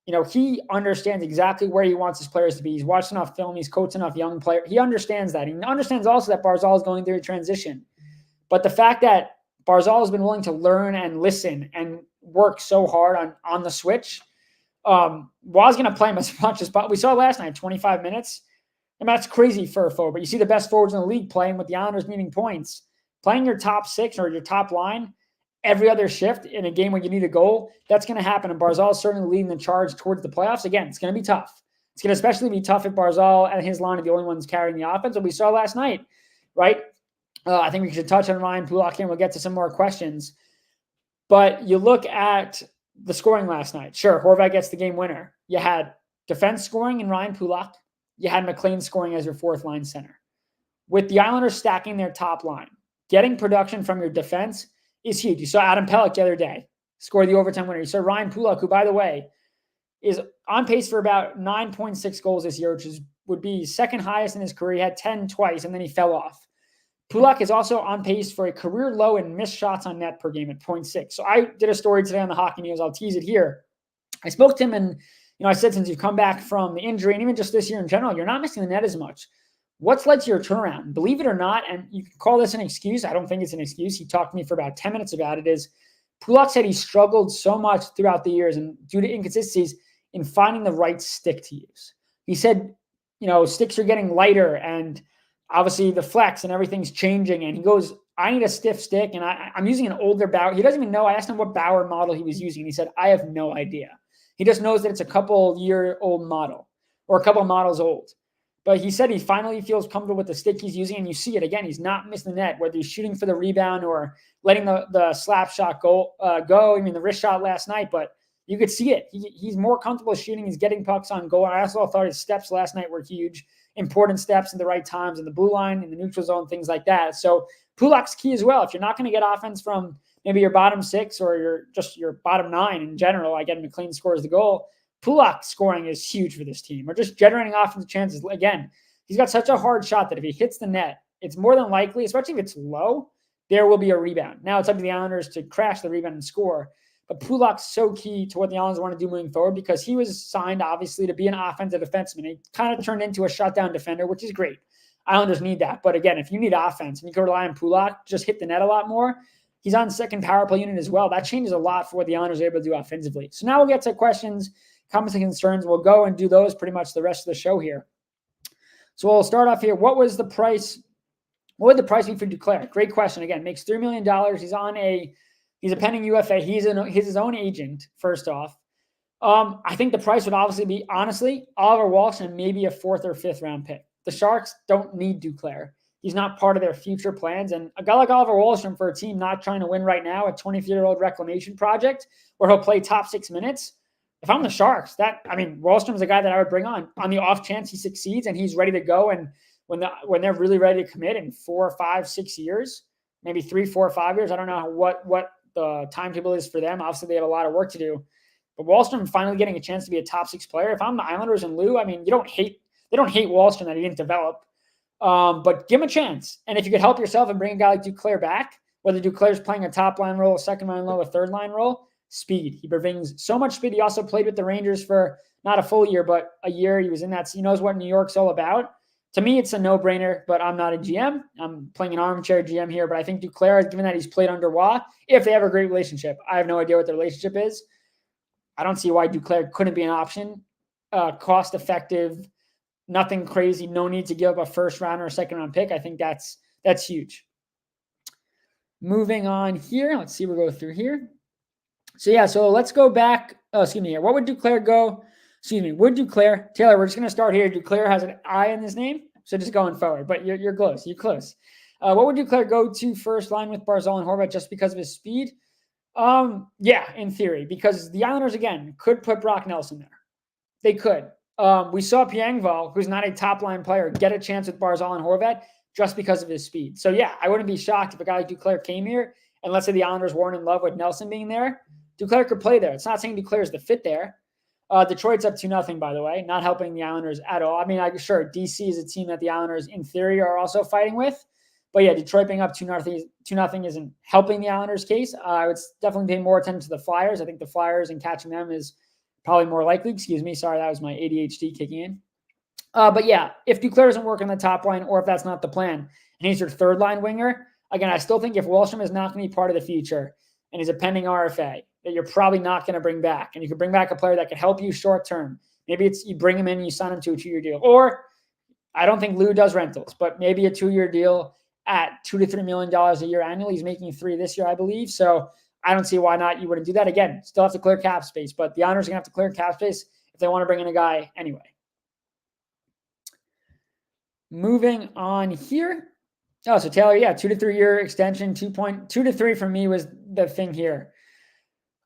He understands exactly where he wants his players to be. He's watched enough film. He's coached enough young players. He understands that. He understands also that Barzal is going through a transition. But the fact that Barzal has been willing to learn and listen and work so hard on the switch, Waugh's going to play him as much as possible. We saw last night, 25 minutes. I mean, that's crazy for a forward. But you see the best forwards in the league playing with the Islanders needing points. Playing your top six or your top line every other shift in a game where you need a goal, that's going to happen. And Barzal is certainly leading the charge towards the playoffs. Again, it's going to be tough. It's going to especially be tough if Barzal and his line are the only ones carrying the offense. What we saw last night, right? I think we should touch on Ryan Pulock here and we'll get to some more questions. But you look at the scoring last night. Sure, Horvat gets the game winner. You had defense scoring in Ryan Pulock. You had McLean scoring as your fourth line center. With the Islanders stacking their top line, getting production from your defense is huge. You saw Adam Pelech the other day score the overtime winner. You saw Ryan Pulock, who, by the way, is on pace for about 9.6 goals this year, which would be second highest in his career. He had 10 twice, and then he fell off. Pulock is also on pace for a career low in missed shots on net per game at 0.6. So I did a story today on the Hockey News. I'll tease it here. I spoke to him, and I said, since you've come back from the injury, and even just this year in general, you're not missing the net as much. What's led to your turnaround? Believe it or not, and you can call this an excuse. I don't think it's an excuse. He talked to me for about 10 minutes about it. Is Pulock said he struggled so much throughout the years and due to inconsistencies in finding the right stick to use. He said, sticks are getting lighter and obviously the flex and everything's changing. And he goes, I need a stiff stick. And I'm using an older Bauer. He doesn't even know. I asked him what Bauer model he was using. And he said, I have no idea. He just knows that it's a couple-year-old model or a couple models old. But he said he finally feels comfortable with the stick he's using. And you see it again. He's not missing the net, whether he's shooting for the rebound or letting the slap shot go. I mean, the wrist shot last night, but you could see it. He's more comfortable shooting. He's getting pucks on goal. I also thought his steps last night were huge. Important steps in the right times in the blue line, in the neutral zone, things like that. So Pulak's key as well. If you're not going to get offense from maybe your bottom six or your bottom nine in general, again, McLean scores the goal. Pulak scoring is huge for this team, or just generating offensive chances. Again, he's got such a hard shot that if he hits the net, it's more than likely, especially if it's low, there will be a rebound. Now it's up to the Islanders to crash the rebound and score. But Pulak's so key to what the Islanders want to do moving forward because he was signed, obviously, to be an offensive defenseman. He kind of turned into a shutdown defender, which is great. Islanders need that. But again, if you need offense and you can rely on Pulak, just hit the net a lot more. He's on second power play unit as well. That changes a lot for what the Islanders are able to do offensively. So now we'll get to questions, comments, and concerns. We'll go and do those pretty much the rest of the show here. So we'll start off here. What would the price be for Duclair? Great question. Again, makes $3 million. He's a pending UFA. He's his own agent, first off. I think the price would obviously be, honestly, Oliver Walsh and maybe a 4th or 5th round pick. The Sharks don't need Duclair. He's not part of their future plans. And a guy like Oliver Wahlstrom for a team not trying to win right now, a 23-year-old reclamation project where he'll play top 6 minutes. If I'm the Sharks, Wahlstrom's a guy that I would bring on the off chance he succeeds and he's ready to go. And when they're really ready to commit in 4, 5, 6 years, maybe 3, 4, 5 years, I don't know what the timetable is for them. Obviously, they have a lot of work to do. But Wahlstrom finally getting a chance to be a top 6 player. If I'm the Islanders and Lou, they don't hate Wahlstrom that he didn't develop. But give him a chance. And if you could help yourself and bring a guy like Duclair back, whether Duclair's playing a top line role, a second line role, a third line role, speed. He brings so much speed. He also played with the Rangers for not a full year, but a year. He was in that. He knows what New York's all about. To me, it's a no-brainer, but I'm not a GM. I'm playing an armchair GM here, but I think Duclair, given that he's played under Waugh, if they have a great relationship, I have no idea what the relationship is. I don't see why Duclair couldn't be an option. Cost-effective, nothing crazy, no need to give up a first round or a second round pick. I think that's huge. Moving on here. Let's see, we'll go through here. So let's go back. Here. What would Duclair go? Would Duclair, Taylor, we're just going to start here. Duclair has an I in his name, so just going forward, but you're close. You're close. What would Duclair go to first line with Barzal and Horvat just because of his speed? Yeah, in theory, because the Islanders, again, could put Brock Nelson there. They could. We saw Piangval, who's not a top-line player, get a chance with Barzal and Horvat just because of his speed. So, yeah, I wouldn't be shocked if a guy like Duclair came here, and let's say the Islanders weren't in love with Nelson being there. Duclair could play there. It's not saying Duclair is the fit there. Detroit's up 2-0, by the way, not helping the Islanders at all. Sure, DC is a team that the Islanders, in theory, are also fighting with. But, yeah, Detroit being up 2-0 isn't helping the Islanders' case. I would definitely pay more attention to the Flyers. I think the Flyers and catching them is probably more likely. Excuse me. Sorry, that was my ADHD kicking in. But, yeah, if Duclair doesn't work on the top line or if that's not the plan and he's your third-line winger, again, I still think if Wahlstrom is not going to be part of the future and he's a pending RFA, that you're probably not going to bring back. And you could bring back a player that could help you short-term. Maybe it's you bring him in and you sign him to a 2-year deal. Or I don't think Lou does rentals, but maybe a 2-year deal at $2 to $3 million a year annually. He's making $3 million this year, I believe. So I don't see why not you wouldn't do that. Again, still have to clear cap space, but the Islanders are going to have to clear cap space if they want to bring in a guy anyway. Moving on here. Oh, so Taylor, yeah, 2 to 3 year extension, 2 to 3 for me was the thing here.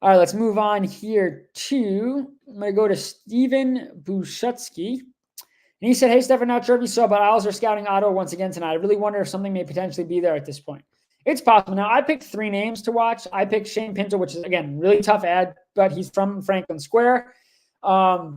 All right, let's move on here to, I'm going to go to Steven Bushutsky. And he said, hey, Stefen, not sure if you saw, but Isles are scouting Ottawa once again tonight. I really wonder if something may potentially be there at this point. It's possible. Now, I picked 3 names to watch. I picked Shane Pinto, which is, again, really tough ad, but he's from Franklin Square. I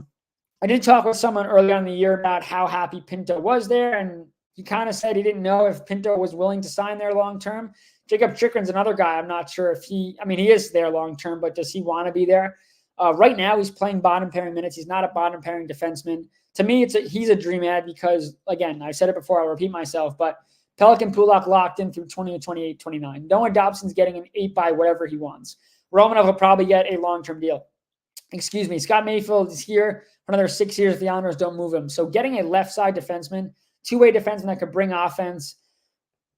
did talk with someone earlier in the year about how happy Pinto was there, and he kind of said he didn't know if Pinto was willing to sign there long-term. Jacob Chikrin's another guy. I'm not sure if he is there long-term, but does he want to be there? Right now, he's playing bottom-pairing minutes. He's not a bottom-pairing defenseman. To me, he's a dream ad because, again, I said it before, I'll repeat myself, but Pelican Pulak locked in through 28, 29. Noah Dobson's getting an 8 by whatever he wants. Romanov will probably get a long-term deal. Excuse me. Scott Mayfield is here for another 6 years if the Islanders don't move him. So getting a left side defenseman, two-way defenseman that could bring offense,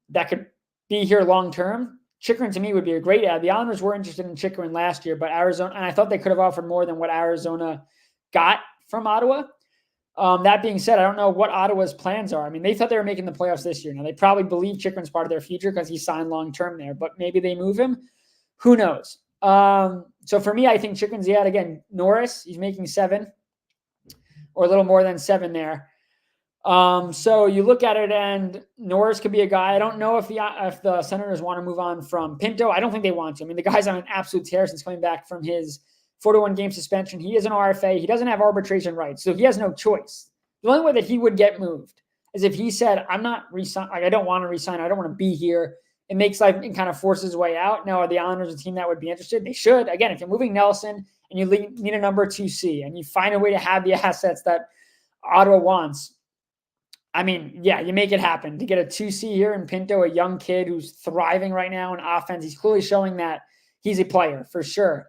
that could be here long-term, Chychrun to me would be a great ad. The Islanders were interested in Chychrun last year, but Arizona, and I thought they could have offered more than what Arizona got from Ottawa. That being said, I don't know what Ottawa's plans are. I mean, they thought they were making the playoffs this year. Now, they probably believe Chychrun's part of their future because he signed long-term there, but maybe they move him. Who knows? So for me, I think Chychrun's the ad. Again, Norris, he's making 7 or a little more than 7 there. So you look at it, and Norris could be a guy. I don't know if the Senators want to move on from Pinto. I don't think they want to. I mean, the guy's on an absolute tear since coming back from his 41-game suspension. He is an RFA. He doesn't have arbitration rights, so he has no choice. The only way that he would get moved is if he said, "I'm not resign. Like, I don't want to resign. I don't want to be here." It makes life and kind of forces his way out. Now, are the Islanders a team that would be interested? They should. Again, if you're moving Nelson and you need a number 2C and you find a way to have the assets that Ottawa wants, I mean, yeah, you make it happen. To get a 2C here in Pinto, a young kid who's thriving right now in offense, he's clearly showing that he's a player for sure.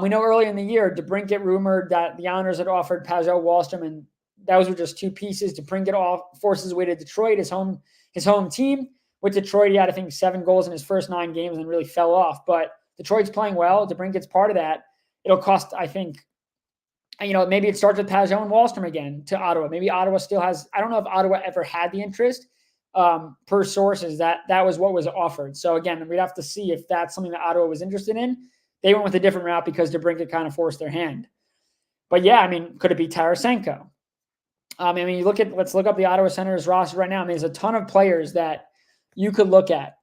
We know earlier in the year, DeBrincat rumored that the Islanders had offered Pajot Wallstrom, and those were just 2 pieces. DeBrincat forces his way to Detroit, his home team. With Detroit, he had, I think, 7 goals in his first 9 games and really fell off. But Detroit's playing well. DeBrincat's part of that. It'll cost, I think, maybe it starts with Pajot and Wallstrom again to Ottawa. Maybe Ottawa still has – I don't know if Ottawa ever had the interest. Per sources, that was what was offered. So, again, we'd have to see if that's something that Ottawa was interested in. They went with a different route because DeBrincat kind of forced their hand. But, yeah, I mean, could it be Tarasenko? I mean, let's look up the Ottawa Senators roster right now. I mean, there's a ton of players that you could look at.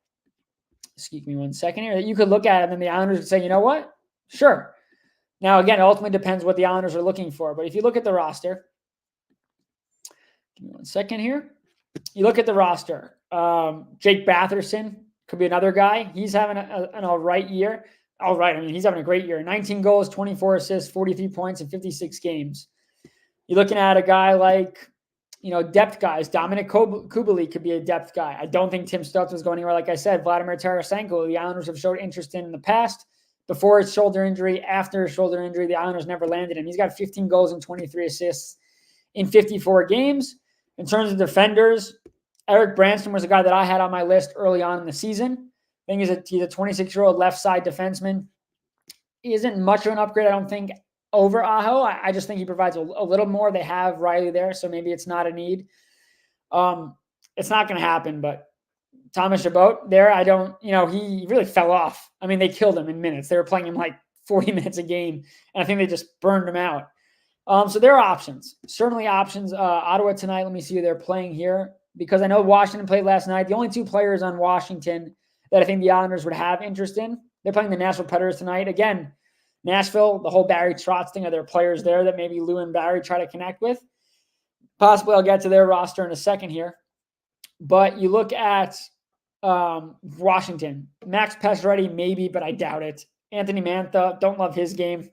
Excuse me 1 second here. That you could look at, and then the Islanders would say, you know what? Sure. Now, again, it ultimately depends what the Islanders are looking for. But if you look at the roster, give me 1 second here. You look at the roster. Jake Batherson could be another guy. He's having an all right year. All right. I mean, he's having a great year. 19 goals, 24 assists, 43 points in 56 games. You're looking at a guy like, depth guys. Dominic Kubalik could be a depth guy. I don't think Tim Stutz was going anywhere. Like I said, Vladimir Tarasenko, the Islanders have showed interest in the past. Before his shoulder injury, after his shoulder injury, the Islanders never landed him. He's got 15 goals and 23 assists in 54 games. In terms of defenders, Eric Branson was a guy that I had on my list early on in the season. I think he's a 26-year-old left side defenseman. He isn't much of an upgrade, I don't think, over Aho. I just think he provides a little more. They have Riley there, so maybe it's not a need. It's not going to happen, but Thomas Chabot there, he really fell off. I mean, they killed him in minutes. They were playing him like 40 minutes a game, and I think they just burned him out. So there are options. Certainly options. Ottawa tonight, let me see who they're playing here, because I know Washington played last night. The only 2 players on Washington that I think the Islanders would have interest in, they're playing the Nashville Predators tonight. Again, Nashville, the whole Barry Trotz thing, are there players there that maybe Lou and Barry try to connect with? Possibly I'll get to their roster in a second here. But you look at Washington. Max Pacioretty, maybe, but I doubt it. Anthony Mantha, don't love his game.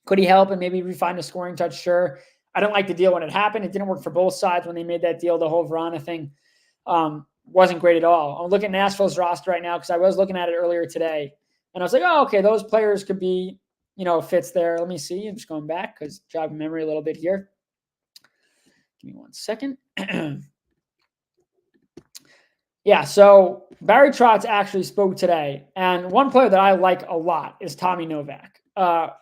Could he help and maybe refine a scoring touch? Sure. I don't like the deal when it happened. It didn't work for both sides when they made that deal. The whole Verona thing wasn't great at all. I'm looking at Nashville's roster right now because I was looking at it earlier today. And I was like, oh, okay, those players could be, fits there. Let me see. I'm just going back because jogging memory a little bit here. Give me 1 second. Yeah, so Barry Trotz actually spoke today. And one player that I like a lot is Tommy Novak.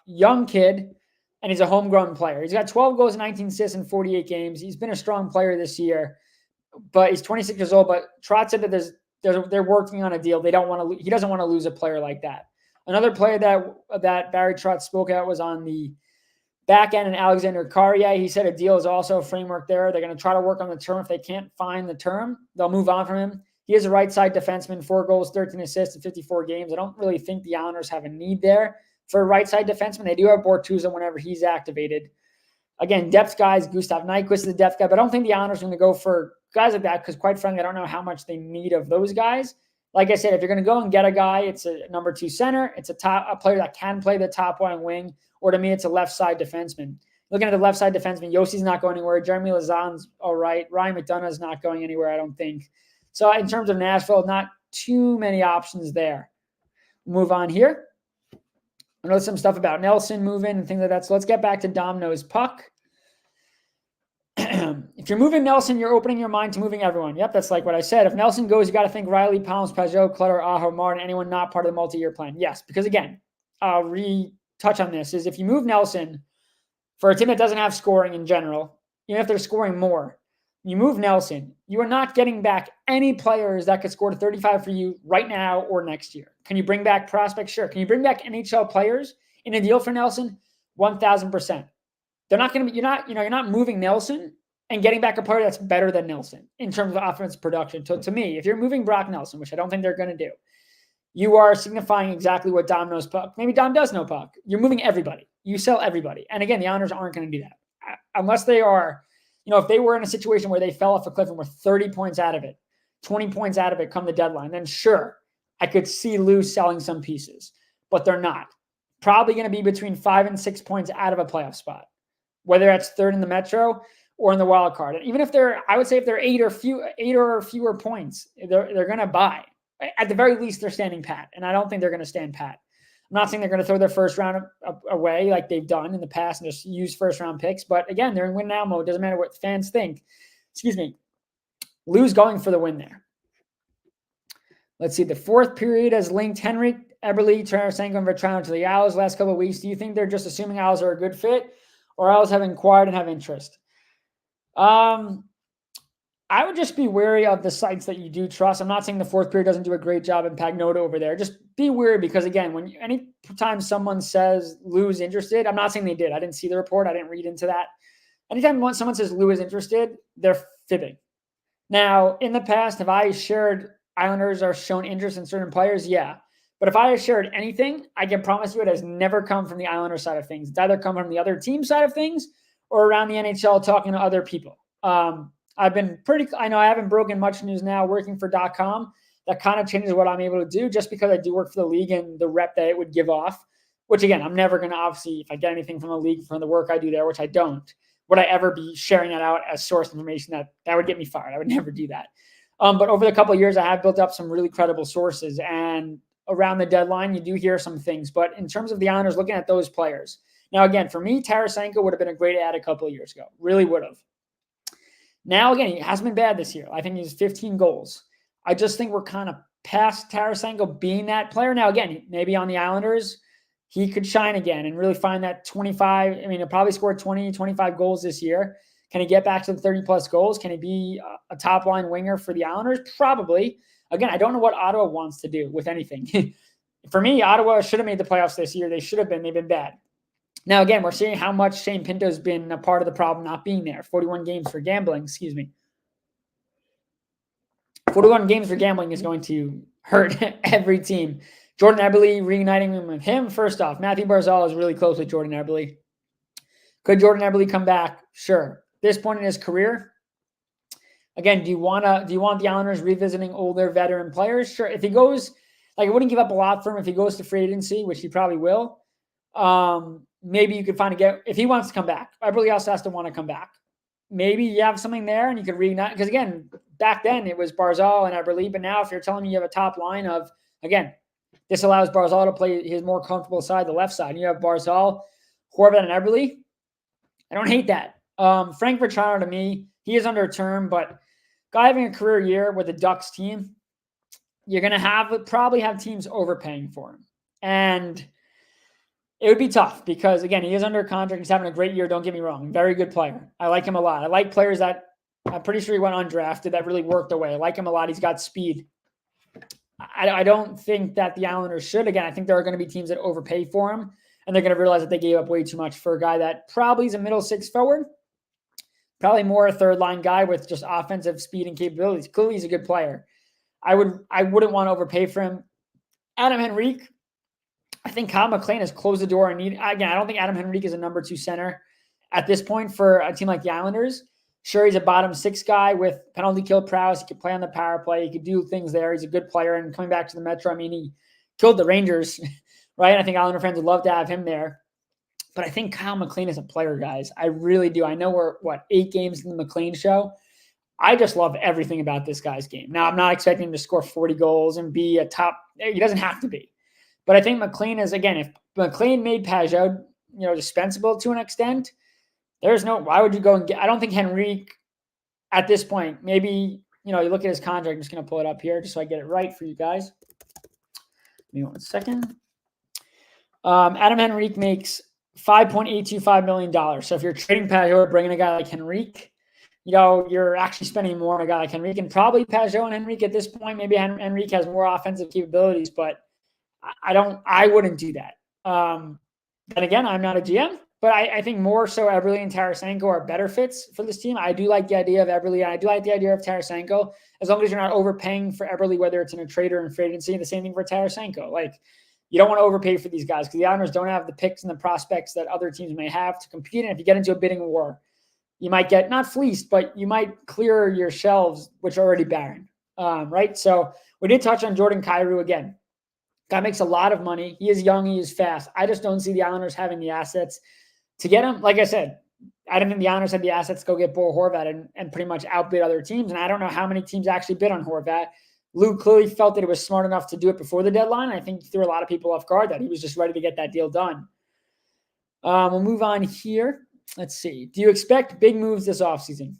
Young kid, and he's a homegrown player. He's got 12 goals and 19 assists in 48 games. He's been a strong player this year, but he's 26 years old. But Trotz said that they're working on a deal. He doesn't want to lose a player like that. Another player that Barry Trotz spoke at was on the back end, and Alexander Carrier. He said a deal is also a framework there. They're going to try to work on the term. If they can't find the term, they'll move on from him. He is a right side defenseman, 4 goals, 13 assists in 54 games. I don't really think the Islanders have a need there for a right side defenseman. They do have Bortuzzo whenever he's activated. Again, depth guys, Gustav Nyquist is a depth guy, but I don't think the Islanders are going to go for guys like that because, quite frankly, I don't know how much they need of those guys. Like I said, if you're going to go and get a guy, it's a number 2 center. It's a player that can play the top line wing, or to me, it's a left side defenseman. Looking at the left side defenseman, Yossi's not going anywhere. Jeremy Lazon's all right. Ryan McDonough's not going anywhere, I don't think. So in terms of Nashville, not too many options there. Move on here. I know some stuff about Nelson moving and things like that. So let's get back to Domino's puck. If you're moving Nelson, you're opening your mind to moving everyone. Yep, that's like what I said. If Nelson goes, you got to think Riley, Palms, Pajot, Clutter, Aho, Martin, anyone not part of the multi-year plan. Yes, because again, I'll retouch on this, is if you move Nelson for a team that doesn't have scoring in general, even if they're scoring more, you move Nelson, you are not getting back any players that could score to 35 for you right now or next year. Can you bring back prospects? Sure. Can you bring back NHL players in a deal for Nelson? 1,000%. They're not going to be, you're not moving Nelson and getting back a player that's better than Nelson in terms of offense production. So to me, if you're moving Brock Nelson, which I don't think they're going to do, you are signifying exactly what Dom knows puck. Maybe Dom does know puck. You're moving everybody. You sell everybody. And again, the Islanders aren't going to do that. Unless they are, if they were in a situation where they fell off a cliff and were 30 points out of it, 20 points out of it come the deadline, then sure, I could see Lou selling some pieces. But they're not. Probably going to be between 5 and 6 points out of a playoff spot, whether that's third in the Metro or in the wild card. And even if they're, I would say if they're 8 or fewer points, they're going to buy. At the very least, they're standing pat, and I don't think they're going to stand pat. I'm not saying they're going to throw their first round away like they've done in the past and just use first-round picks, but again, they're in win now mode. Doesn't matter what fans think. Excuse me. Lou's going for the win there. Let's see. The fourth period has linked Henrik, Eberle, Tarasenko, and Vetrano to the Owls last couple of weeks. Do you think they're just assuming Owls are a good fit, or Owls have inquired and have interest? I would just be wary of the sites that you do trust. I'm not saying the fourth period doesn't do a great job in Pagnotta over there. Just be wary because, again, anytime someone says Lou's interested, I'm not saying they did. I didn't see the report. I didn't read into that. Anytime someone says Lou is interested, they're fibbing. Now, in the past, have I shared Islanders are shown interest in certain players? Yeah. But if I have shared anything, I can promise you it has never come from the Islander side of things. It's either come from the other team side of things or around the NHL talking to other people. I know I haven't broken much news now working for .com. That kind of changes what I'm able to do just because I do work for the league and the rep that it would give off, which again, I'm never going to obviously, if I get anything from the league from the work I do there, which I don't, would I ever be sharing that out as source information that would get me fired? I would never do that. But over the couple of years, I have built up some really credible sources, and around the deadline, you do hear some things. But in terms of the Islanders looking at those players, now again, for me, Tarasenko would have been a great add a couple of years ago. Really would have. Now, again, he hasn't been bad this year. I think he's 15 goals. I just think we're kind of past Tarasenko being that player. Now, again, maybe on the Islanders, he could shine again and really find that 25. I mean, he'll probably score 20, 25 goals this year. Can he get back to the 30-plus goals? Can he be a top-line winger for the Islanders? Probably. Again, I don't know what Ottawa wants to do with anything. For me, Ottawa should have made the playoffs this year. They should have been. They've been bad. Now, again, we're seeing how much Shane Pinto's been a part of the problem not being there. 41 games for gambling, 41 games for gambling is going to hurt every team. Jordan Eberle, reuniting him with him. First off, Matthew Barzal is really close with Jordan Eberle. Could Jordan Eberle come back? Sure. At this point in his career, again, do you want the Islanders revisiting older veteran players? Sure. If he goes, I wouldn't give up a lot for him if he goes to free agency, which he probably will. Maybe you could if he wants to come back. Eberle also has to want to come back. Maybe you have something there and you could reunite. Because again, back then it was Barzal and Eberle, but now if you're telling me you have a top line of, again, this allows Barzal to play his more comfortable side, the left side. And you have Barzal, Horvat, and Eberle. I don't hate that. Frank Vetrano, to me, he is under a term, but guy having a career year with the Ducks team, you're going to probably have teams overpaying for him. And it would be tough because, again, he is under contract. He's having a great year. Don't get me wrong. Very good player. I like him a lot. I like players that I'm pretty sure he went undrafted that really worked away. I like him a lot. He's got speed. I don't think that the Islanders should. Again, I think there are going to be teams that overpay for him, and they're going to realize that they gave up way too much for a guy that probably is a middle six forward, probably more a third-line guy with just offensive speed and capabilities. Clearly, he's a good player. I wouldn't want to overpay for him. Adam Henrique, I think Kyle McLean has closed the door. Again, I don't think Adam Henrique is a number 2 center at this point for a team like the Islanders. Sure, he's a bottom 6 guy with penalty kill prowess. He could play on the power play. He could do things there. He's a good player. And coming back to the Metro, I mean, he killed the Rangers, right? And I think Islander fans would love to have him there. But I think Kyle McLean is a player, guys. I really do. I know we're, 8 games in the McLean show. I just love everything about this guy's game. Now, I'm not expecting him to score 40 goals and be a top – he doesn't have to be. But I think McLean is, again, if McLean made Pajot, dispensable to an extent, Why would you go and get, I don't think Henrique at this point, maybe, you look at his contract. I'm just going to pull it up here just so I get it right for you guys. Give me 1 second. Adam Henrique makes $5.825 million. So if you're trading Pajot, bringing a guy like Henrique, you're actually spending more on a guy like Henrique, and probably Pajot and Henrique at this point. Maybe Henrique has more offensive capabilities, but I wouldn't do that. Then again, I'm not a GM, but I think more so Eberle and Tarasenko are better fits for this team. I do like the idea of Eberle, and I do like the idea of Tarasenko, as long as you're not overpaying for Eberle, whether it's in a trade or in free agency. The same thing for Tarasenko. Like, you don't want to overpay for these guys because the Islanders don't have the picks and the prospects that other teams may have to compete. And if you get into a bidding war, you might get not fleeced, but you might clear your shelves, which are already barren, right? So we did touch on Jordan Kyrou again. Guy makes a lot of money. He is young. He is fast. I just don't see the Islanders having the assets to get him. Like I said, I don't think the Islanders had the assets to go get Bo Horvat and pretty much outbid other teams. And I don't know how many teams actually bid on Horvat. Lou clearly felt that it was smart enough to do it before the deadline. I think he threw a lot of people off guard that he was just ready to get that deal done. We'll move on here. Let's see. Do you expect big moves this offseason?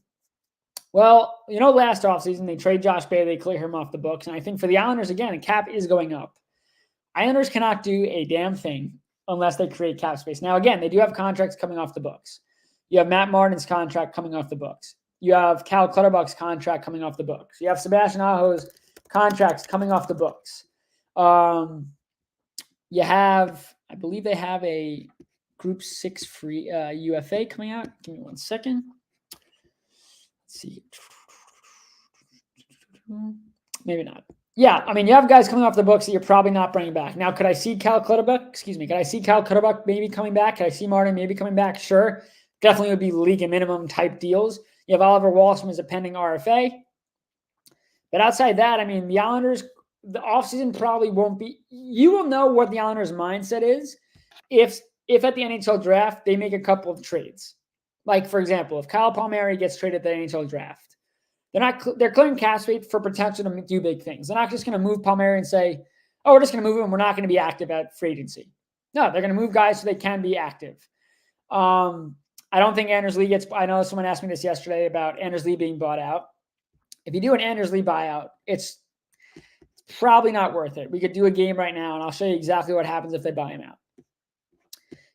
Well, last offseason, they trade Josh Bailey, clear him off the books. And I think for the Islanders, again, cap is going up. Islanders cannot do a damn thing unless they create cap space. Now, again, they do have contracts coming off the books. You have Matt Martin's contract coming off the books. You have Cal Clutterbuck's contract coming off the books. You have Sebastian Aho's contracts coming off the books. You have, I believe they have a Group 6 free UFA coming out. Give me 1 second. Let's see. Maybe not. Yeah, I mean, you have guys coming off the books that you're probably not bringing back. Now, could I see Cal Clutterbuck maybe coming back? Could I see Martin maybe coming back? Sure. Definitely would be league and minimum type deals. You have Oliver Wahlstrom as a pending RFA. But outside that, I mean, the Islanders, the offseason probably won't be – you will know what the Islanders' mindset is if at the NHL draft they make a couple of trades. Like, for example, if Kyle Palmieri gets traded at the NHL draft, they're clearing cap space for potential to do big things. They're not just going to move Palmieri and say, oh, we're just going to move him. We're not going to be active at free agency. No, they're going to move guys so they can be active. I don't think Anders Lee gets – I know someone asked me this yesterday about Anders Lee being bought out. If you do an Anders Lee buyout, it's probably not worth it. We could do a game right now, and I'll show you exactly what happens if they buy him out.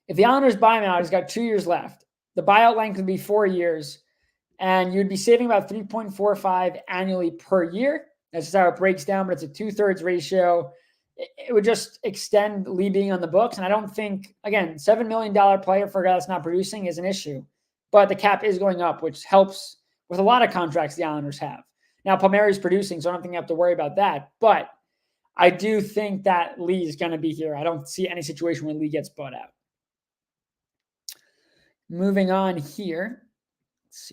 If the Islanders buy him out, he's got 2 years left. The buyout length would be 4 years, and you'd be saving about $3.45 annually per year. That's just how it breaks down, but it's a 2/3 ratio. It would just extend Lee being on the books, and I don't think, again, $7 million player for a guy that's not producing is an issue, but the cap is going up, which helps with a lot of contracts the Islanders have. Now, Palmieri's producing, so I don't think you have to worry about that. But I do think that Lee is going to be here. I don't see any situation where Lee gets bought out. Moving on here. Let's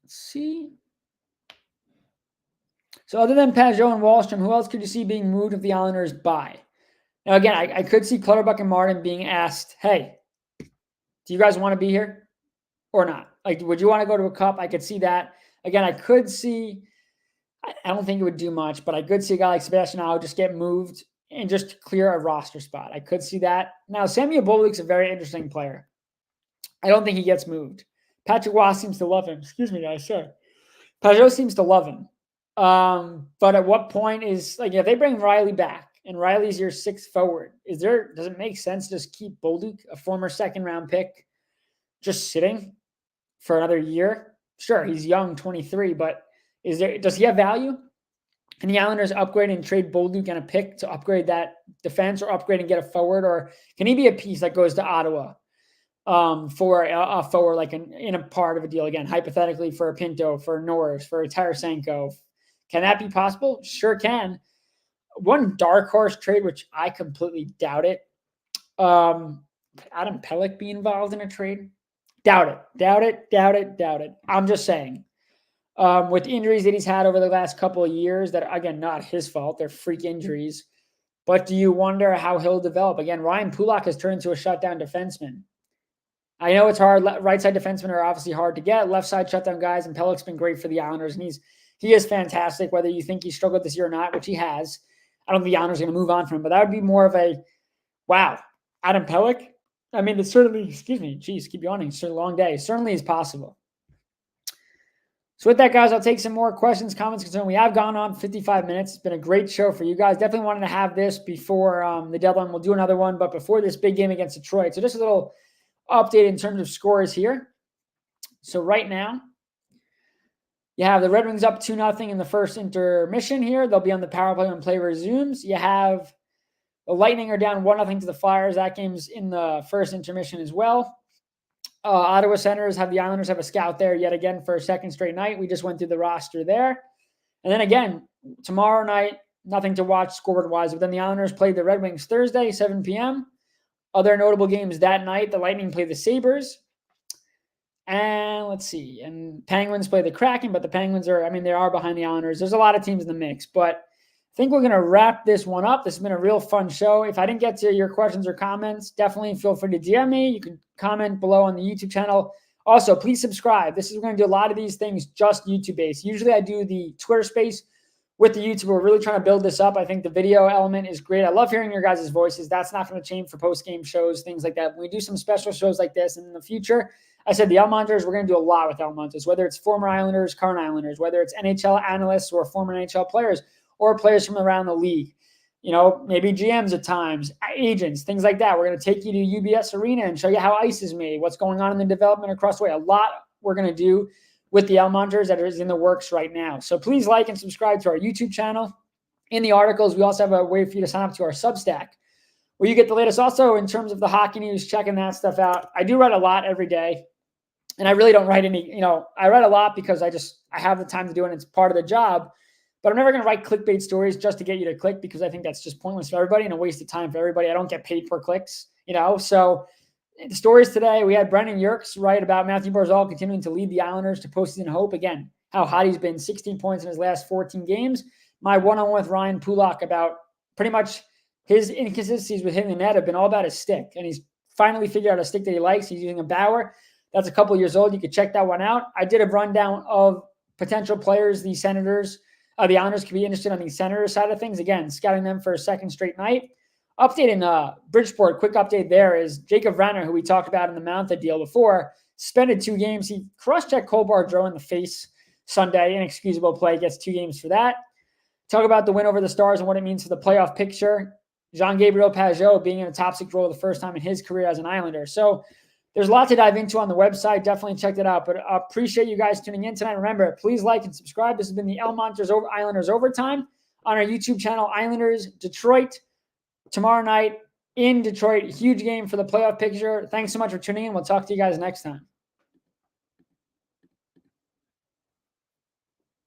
see. So other than Pajot and Wahlstrom, who else could you see being moved if the Islanders buy? Now, again, I could see Clutterbuck and Martin being asked, hey, do you guys want to be here? Or not? Like, would you want to go to a cup? I could see that. Again, I could see, I don't think it would do much, but I could see a guy like Sebastian Aho just get moved and just clear a roster spot. I could see that. Now, Samuel Bolduc's a very interesting player. I don't think he gets moved. Patrick Roy seems to love him. Excuse me, guys. Sorry. Pajot seems to love him. But at what point is, like, if they bring Riley back and Riley's your 6th forward, does it make sense to just keep Bolduc, a former 2nd-round pick, just sitting for another year? Sure, he's young, 23, but does he have value? Can the Islanders upgrade and trade Bolduc and a pick to upgrade that defense, or upgrade and get a forward? Or can he be a piece that goes to Ottawa for a forward, like in a part of a deal? Again, hypothetically, for a Pinto, for Norris, for a Tarasenko. Can that be possible? Sure can. One dark horse trade, which I completely doubt it. Could Adam Pelech be involved in a trade? Doubt it. I'm just saying. With injuries that he's had over the last couple of years that are, again, not his fault. They're freak injuries. But do you wonder how he'll develop? Again, Ryan Pulock has turned into a shutdown defenseman. I know it's hard. Right side defensemen are obviously hard to get. Left side shutdown guys, and Pelech's been great for the Islanders, and he is fantastic, whether you think he struggled this year or not, which he has. I don't think the Islanders are going to move on from him, but that would be more of a Wow. Adam Pellick? I mean, it's certainly, excuse me, geez, keep yawning. It's a long day. Certainly is possible. So with that, guys, I'll take some more questions, comments, concerns. We have gone on 55 minutes. It's been a great show for you guys. Definitely wanted to have this before the deadline. We'll do another one, but before this big game against Detroit. So just a little update in terms of scores here. So right now, you have the Red Wings up 2-0 in the first intermission here. They'll be on the power play when play resumes. You have the Lightning are down 1-0 to the Flyers. That game's in the first intermission as well. Ottawa Senators have the Islanders have a scout there yet again for a second straight night. We just went through the roster there. And then again, tomorrow night, nothing to watch scoreboard-wise. But then the Islanders played the Red Wings Thursday, 7 p.m. Other notable games that night, the Lightning play the Sabres. And let's see. And Penguins play the Kraken, but the Penguins are, they are behind the Islanders. There's a lot of teams in the mix. But I think we're going to wrap this one up. This has been a real fun show. If I didn't get to your questions or comments, definitely feel free to DM me. You can comment below on the YouTube channel. Also, please subscribe. We're going to do a lot of these things just YouTube-based. Usually I do the Twitter space with the YouTube. We're really trying to build this up. I think the video element is great. I love hearing your guys' voices. That's not going to change for post-game shows, things like that. When we do some special shows like this in the future, I said the Elmonters, we're going to do a lot with Elmonters, whether it's former Islanders, current Islanders, whether it's NHL analysts or former NHL players or players from around the league. Maybe GMs at times, agents, things like that. We're going to take you to UBS Arena and show you how ice is made, what's going on in the development across the way. A lot we're going to do with the Elmonters that is in the works right now. So please like and subscribe to our YouTube channel. In the articles, we also have a way for you to sign up to our Substack, where you get the latest also in terms of the hockey news, checking that stuff out. I do write a lot every day, and I really don't write any, I write a lot because I have the time to do it, and it's part of the job. But I'm never going to write clickbait stories just to get you to click, because I think that's just pointless for everybody and a waste of time for everybody. I don't get paid per clicks, So the stories today, we had Brendan Yerkes write about Matthew Barzal continuing to lead the Islanders to postseason hope. Again, how hot he's been, 16 points in his last 14 games. My one-on-one with Ryan Pulak about pretty much his inconsistencies with hitting the net have been all about his stick. And he's finally figured out a stick that he likes. He's using a Bauer. That's a couple years old. You could check that one out. I did a rundown of potential players the Islanders could be interested on the Senator side of things. Again, scouting them for a second straight night. Update in Bridgeport, quick update there is Jacob Renner, who we talked about in the Mounted deal before, suspended 2 games. He cross-checked Cole Bardreau in the face Sunday. Inexcusable play, gets 2 games for that. Talk about the win over the Stars and what it means for the playoff picture. Jean-Gabriel Pageau being in a top 6 role the first time in his career as an Islander. So there's a lot to dive into on the website. Definitely check it out. But I appreciate you guys tuning in tonight. Remember, please like and subscribe. This has been the Elmonters Islanders Overtime on our YouTube channel, Islanders Detroit. Tomorrow night in Detroit, huge game for the playoff picture. Thanks so much for tuning in. We'll talk to you guys next time.